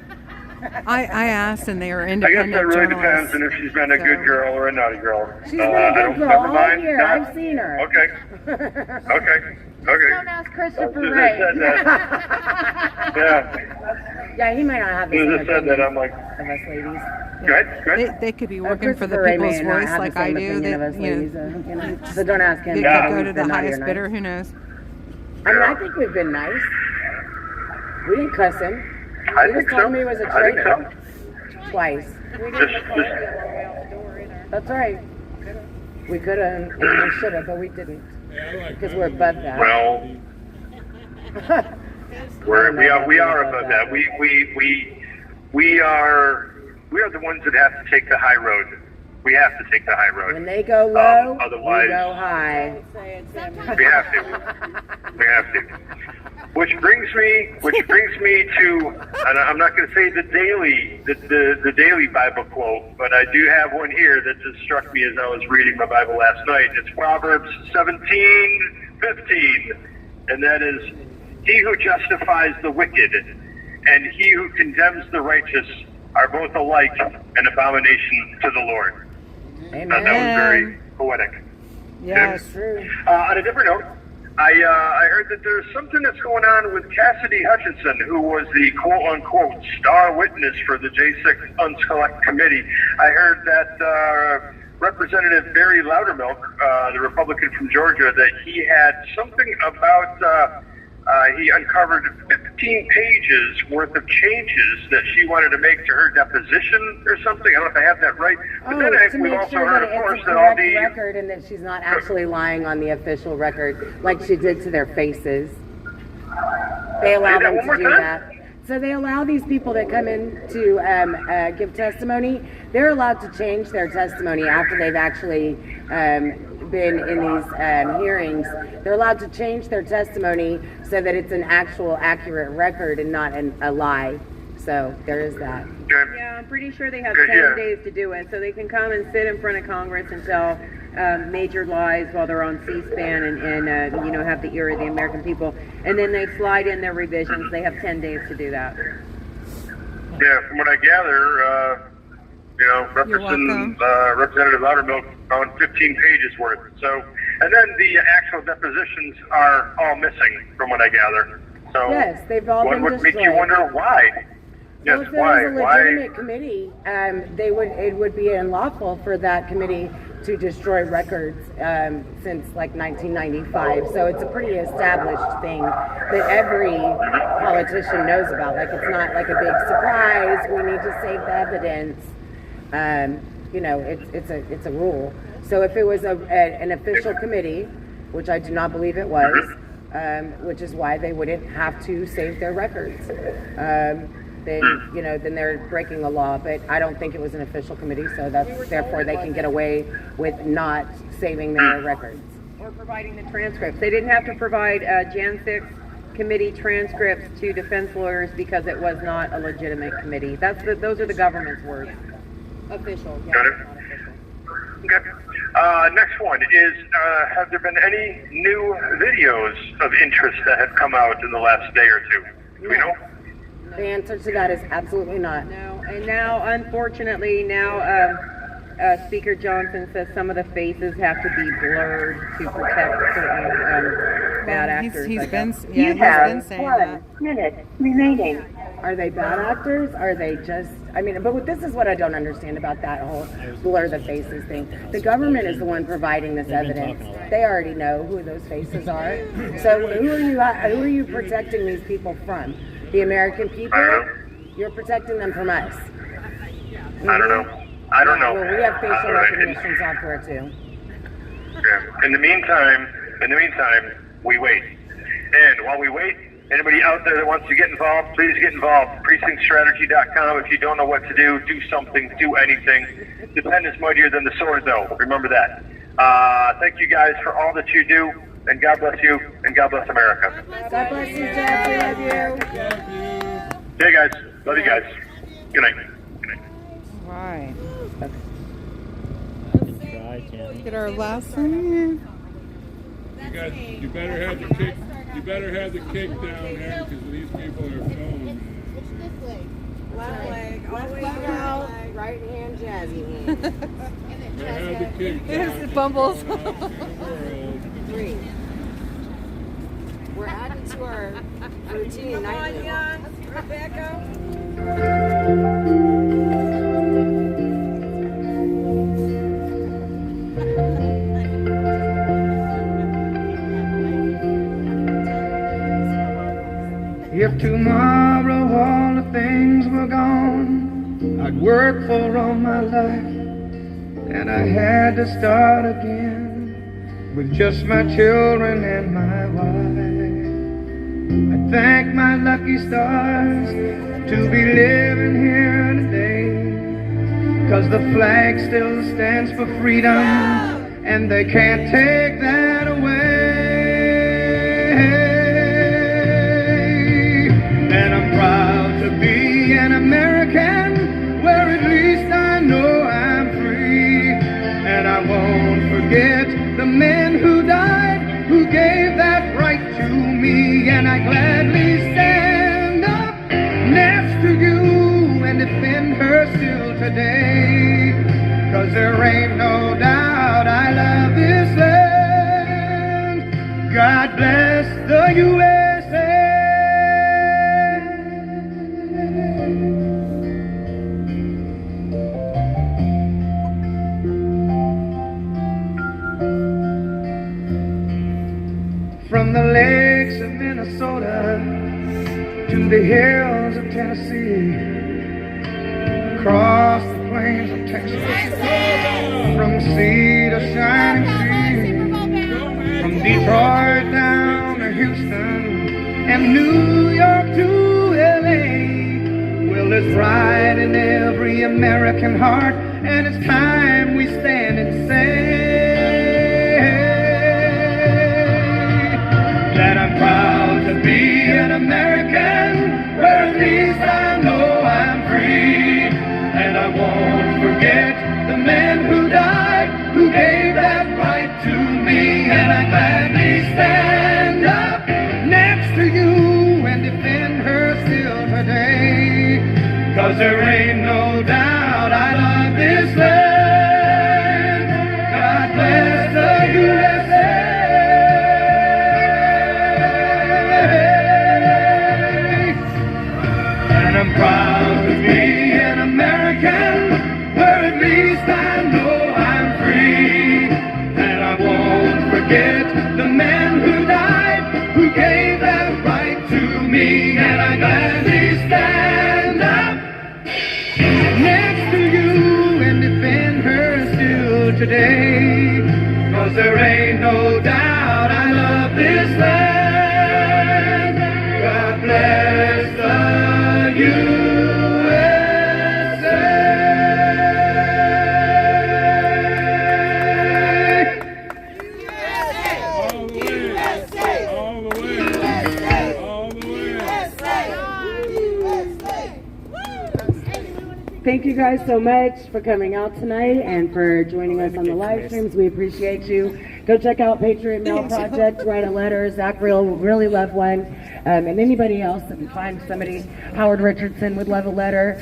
I asked, and they are I guess independent that really journalists. depends on if she's been a good girl or a naughty girl. She's been a good girl never all mind. year. No. I've seen her. Okay. Don't ask Christopher As soon as Ray. I said that, yeah. Yeah, he might not have the As soon same as I said that, opinion I'm like, of us ladies. good. They could be working for the Christopher Ray people's may not voice have like the I same do. opinion That, of us ladies, so don't ask him. They about could go who's to the been naughty or highest nice. bidder. Who knows? I think we've been nice. We didn't cuss him. I We think just told so. him he was a I think traitor. so. Twice. Just, That's right. We could have and we should have, but we didn't. Because we're above that. well, we are above that. We are the ones that have to take the high road. We have to take the high road. When they go low, otherwise, we go high. we have to. We have to. Which brings me to, and I'm not going to say the daily Bible quote, but I do have one here that just struck me as I was reading my Bible last night. It's Proverbs 17:15, and that is, "He who justifies the wicked and he who condemns the righteous are both alike an abomination to the Lord." Amen. That was very poetic. Yes. On a different note, I heard that there's something that's going on with Cassidy Hutchinson, who was the quote-unquote star witness for the J6 Unselect Committee. I heard that Representative Barry Loudermilk, the Republican from Georgia, that he had something about, he uncovered 15 pages worth of changes that she wanted to make to her deposition or something. I don't know if I have that right. But then to we've make also sure heard, that of course, it's a that all correct the... record and that she's not actually lying on the official record like she did to their faces. They allow Say that them one to more do time? that. So they allow these people that come in to give testimony, they're allowed to change their testimony after they've actually been in these hearings. They're allowed to change their testimony so that it's an actual accurate record and not a lie. So there is that. Yeah, I'm pretty sure they have 10 days to do it, so they can come and sit in front of Congress and tell major lies while they're on C-SPAN and have the ear of the American people, and then they slide in their revisions. They have 10 days to do that. Yeah, from what I gather, Representative Loudermilk found 15 pages worth. So, and then the actual depositions are all missing, from what I gather. So, Yes, they've all one been would make you destroyed. wonder why. Well, Yes, if there why? was a legitimate committee, it would be unlawful for that committee to destroy records since like 1995. So it's a pretty established thing that every politician knows about. Like it's not like a big surprise. We need to save the evidence. It's a rule. So if it was an official committee, which I do not believe it was, which is why they wouldn't have to save their records. Then they're breaking the law. But I don't think it was an official committee, so therefore they can get away with not saving their records. Or providing the transcripts. They didn't have to provide Jan 6 committee transcripts to defense lawyers because it was not a legitimate committee. Those are the government's words. Official. Yeah. Got it. Okay. Next one is, have there been any new videos of interest that have come out in the last day or two? Do we know? The answer to that is absolutely not. No, and now, unfortunately, Speaker Johnson says some of the faces have to be blurred to protect certain bad actors. He's been saying that. Minute remaining. Are they bad actors? Are they just... but this is what I don't understand about that whole blur the faces thing. The government is the one providing this evidence. They already know who those faces are. So who are you protecting these people from? The American people? You're protecting them from us. I don't know. Well, we have facial recognition software too. In the meantime, we wait. And while we wait, anybody out there that wants to get involved, please get involved. PrecinctStrategy.com. If you don't know what to do something, do anything. The pen is mightier than the sword, though. Remember that. Thank you guys for all that you do, and God bless you, and God bless America. God bless you, Jeff. We love you. Hey, guys. Love you guys. Good night. Right. Try, Tammy. Get our last one. You better have the kick. You better have the kick down there because these people are filming. Left leg, always out. Right hand, jazzy hand. Better have the kick down. Here's the bumbles. 3. We're adding to our routine nightly. Rebecca. If tomorrow all the things were gone, I'd work for all my life, and I had to start again with just my children and my wife. I thank my lucky stars to be living here today, 'cause the flag still stands for freedom, and they can't take that away. And I'm proud to be an American, where at least I know I'm free. And I won't forget the men who died, who gave that right to me. And I gladly stand up next to you and defend her still today. 'Cause there ain't no doubt I love this land. God bless the USA. From the lakes of Minnesota to the hills of Tennessee, across the plains of Texas, from sea to shining sea, from Detroit down to Houston and New York to LA. Well, there's pride in every American heart, and it's time we stand and say that I'm proud to be an American, where at least I know I'm free. And I won't forget the men who died, who gave that right to me. And I gladly stand up next to you and defend her still today. 'Cause there ain't no doubt I love this land. God bless the USA. And I'm proud to be an American, where at least I know I'm free. And I won't forget the men who died, who gave that right to me. And I gladly stand up next to you and defend her still today. 'Cause there ain't no doubt I love this land. God bless the USA. All the way. All the way. All the way. Thank you guys so much for coming out tonight and for joining us on the live streams. We appreciate you. Go check out Patriot Mail Project, write a letter. Zach will really love one. And anybody else that can find somebody, Howard Richardson would love a letter.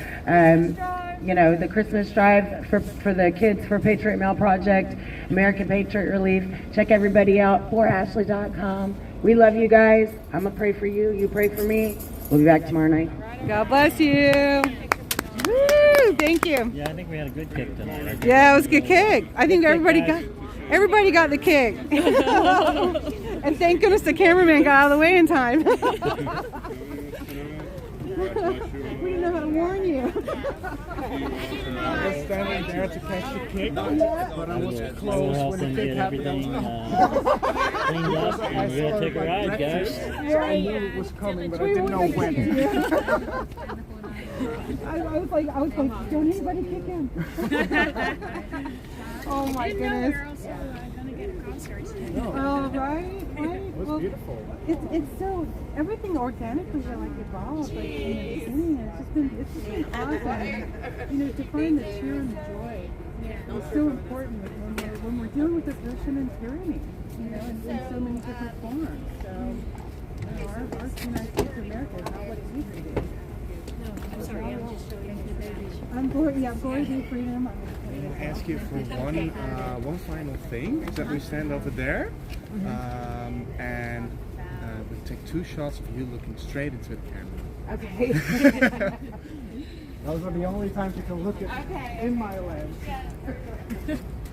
You know, the Christmas drive for the kids for Patriot Mail Project, American Patriot Relief. Check everybody out, forashley.com. We love you guys. I'm going to pray for you. You pray for me. We'll be back tomorrow night. God bless you. Woo, thank you. Yeah, I think we had a good kick tonight. Yeah, it was a good kick. I think everybody got the kick. And thank goodness the cameraman got out of the way in time. We didn't know how to warn you. I was standing there to catch the kick, but I was close when the kick happened. Cleaned up, and we're gonna take a ride, guys. I knew it was coming, but I didn't know when. I was like, don't anybody kick him. Oh my goodness. We're also gonna get a concert soon. Oh, right. It was beautiful. It's so everything organically like evolved like in the beginning. It's just been awesome. You know, to find the cheer and the joy. It's so important when we're dealing with oppression and tyranny. You know, in so many different forms. So you know, our United States of America is not what it used to be. I'm sorry, I'm just showing you the badge. Glory be freedom. I'm going to ask you for one final thing, is that we stand over there, and we'll take 2 shots of you looking straight into the camera. Okay. Those are the only times you can look at in my lens.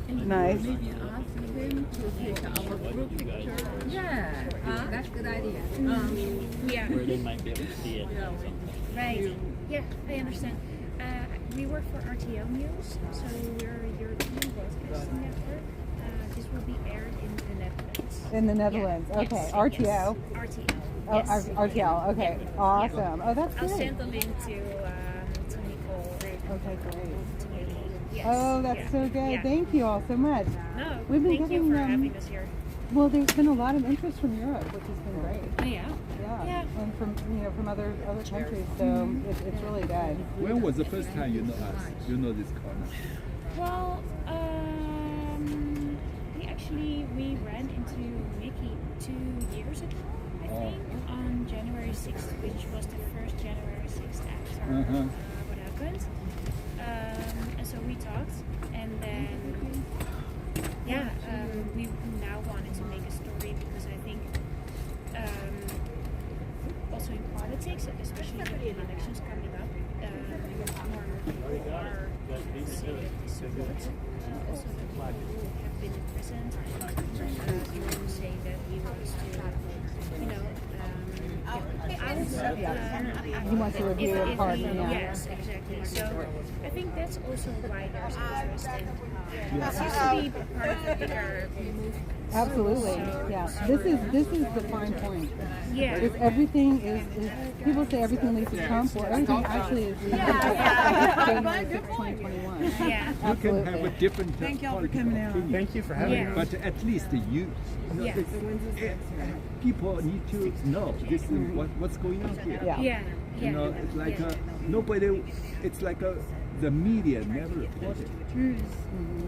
Nice. Maybe ask them to take our group picture. Yeah, that's a good idea. Yeah. Where they might be able to see it. Right. Yeah, I understand. We work for RTL News, so we're a European broadcasting network. This will be aired in the Netherlands. In the Netherlands. Yeah. Okay. Yes. RTL. Yes. RTL. Oh, Yes. RTL. Okay. Awesome. Oh, that's I'll great. send the link to Nicole. Okay, great. Yes. Oh, that's so good. Yeah. Thank you all so much. No, We've been thank getting you for having us here. Well, there's been a lot of interest from Europe, which has been great. Oh, yeah. Yeah. And from from other countries, so it's really good. When was the first time you know us? You know this corner? Well, we ran into Mickey 2 years ago, I think, on January 6th, which was the first January 6th after what happened. And so we talked, and then we now wanted to make a story because I think also in politics, especially with the elections coming up, more people are saying support also the people who have been imprisoned. Jordan saying that he wants to, he wants to review a pardon. Yes, exactly. So I think that's also why there's interest in. It seems to be part of a bigger movement. Absolutely, yeah. This is the fine point. Yeah. Because everything is people say everything leads to Trump, or everything actually is leading to January 6, 2021. Yeah. You can have a different Thank y'all for coming out. Thank you for having us. But at least you know, people need to know this is what's going on here. You know, it's like nobody. It's like the media never reported.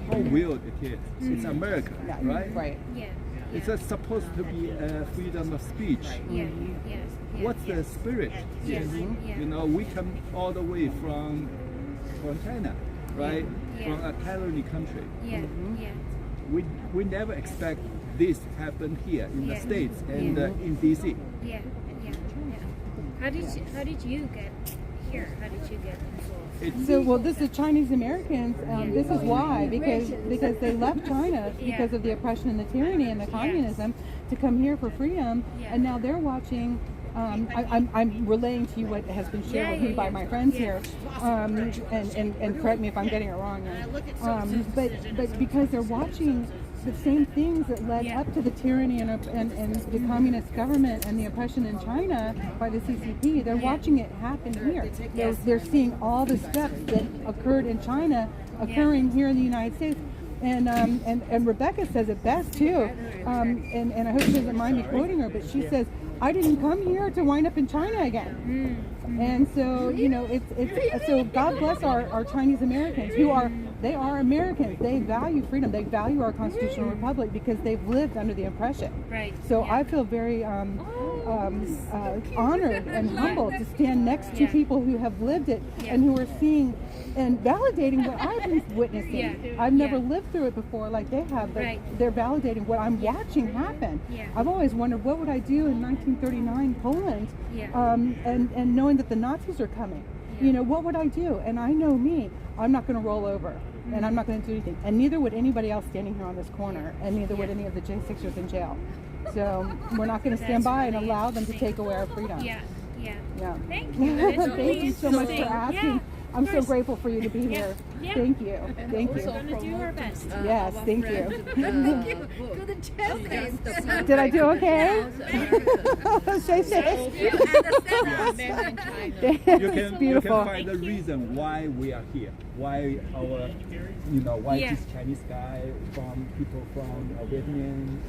How weird it is. It's America, right? Right. Yeah. It's supposed to be freedom of speech. What's the spirit? You know, we come all the way from China, right? From a tyranny country. We never expect this happen here in the States and in DC. How did you get here? How did you get involved? So, this is Chinese Americans. This is why, because they left China because of the oppression and the tyranny and the communism to come here for freedom, and now they're watching. I'm relaying to you what has been shared with me by my friends here, and correct me if I'm getting it wrong. But because they're watching the same things that led up to the tyranny and the communist government and the oppression in China by the CCP, they're watching it happen here. They're seeing all the steps that occurred in China occurring here in the United States. And Rebecca says it best too, and I hope she doesn't mind me quoting her, but she says, "I didn't come here to wind up in China again." And so, you know, it's so God bless our Chinese Americans who are Americans. They value freedom. They value our constitutional republic because they've lived under the oppression. Right. So I feel very honored and humbled to stand next to people who have lived it and who are seeing and validating what I've been witnessing. I've never lived through it before like they have, but they're validating what I'm watching happen. I've always wondered what would I do in 1939 Poland, and knowing that the Nazis are coming. You know, what would I do? And I know me, I'm not going to roll over. And I'm not going to do anything. And neither would anybody else standing here on this corner, and neither would any of the J6ers in jail. So we're not going to stand by and allow them to take away our freedom. Yeah. Yeah. Thank you. Thank you so much for asking. Yeah, I'm so grateful for you to be here. Yeah. Thank you. Thank you. We're going to do our best. Yes, thank you. Good job. Did I do okay? Shay. You Beautiful. can find the reason why we are here. Why our, why Yeah. this Chinese guy from people from Vietnam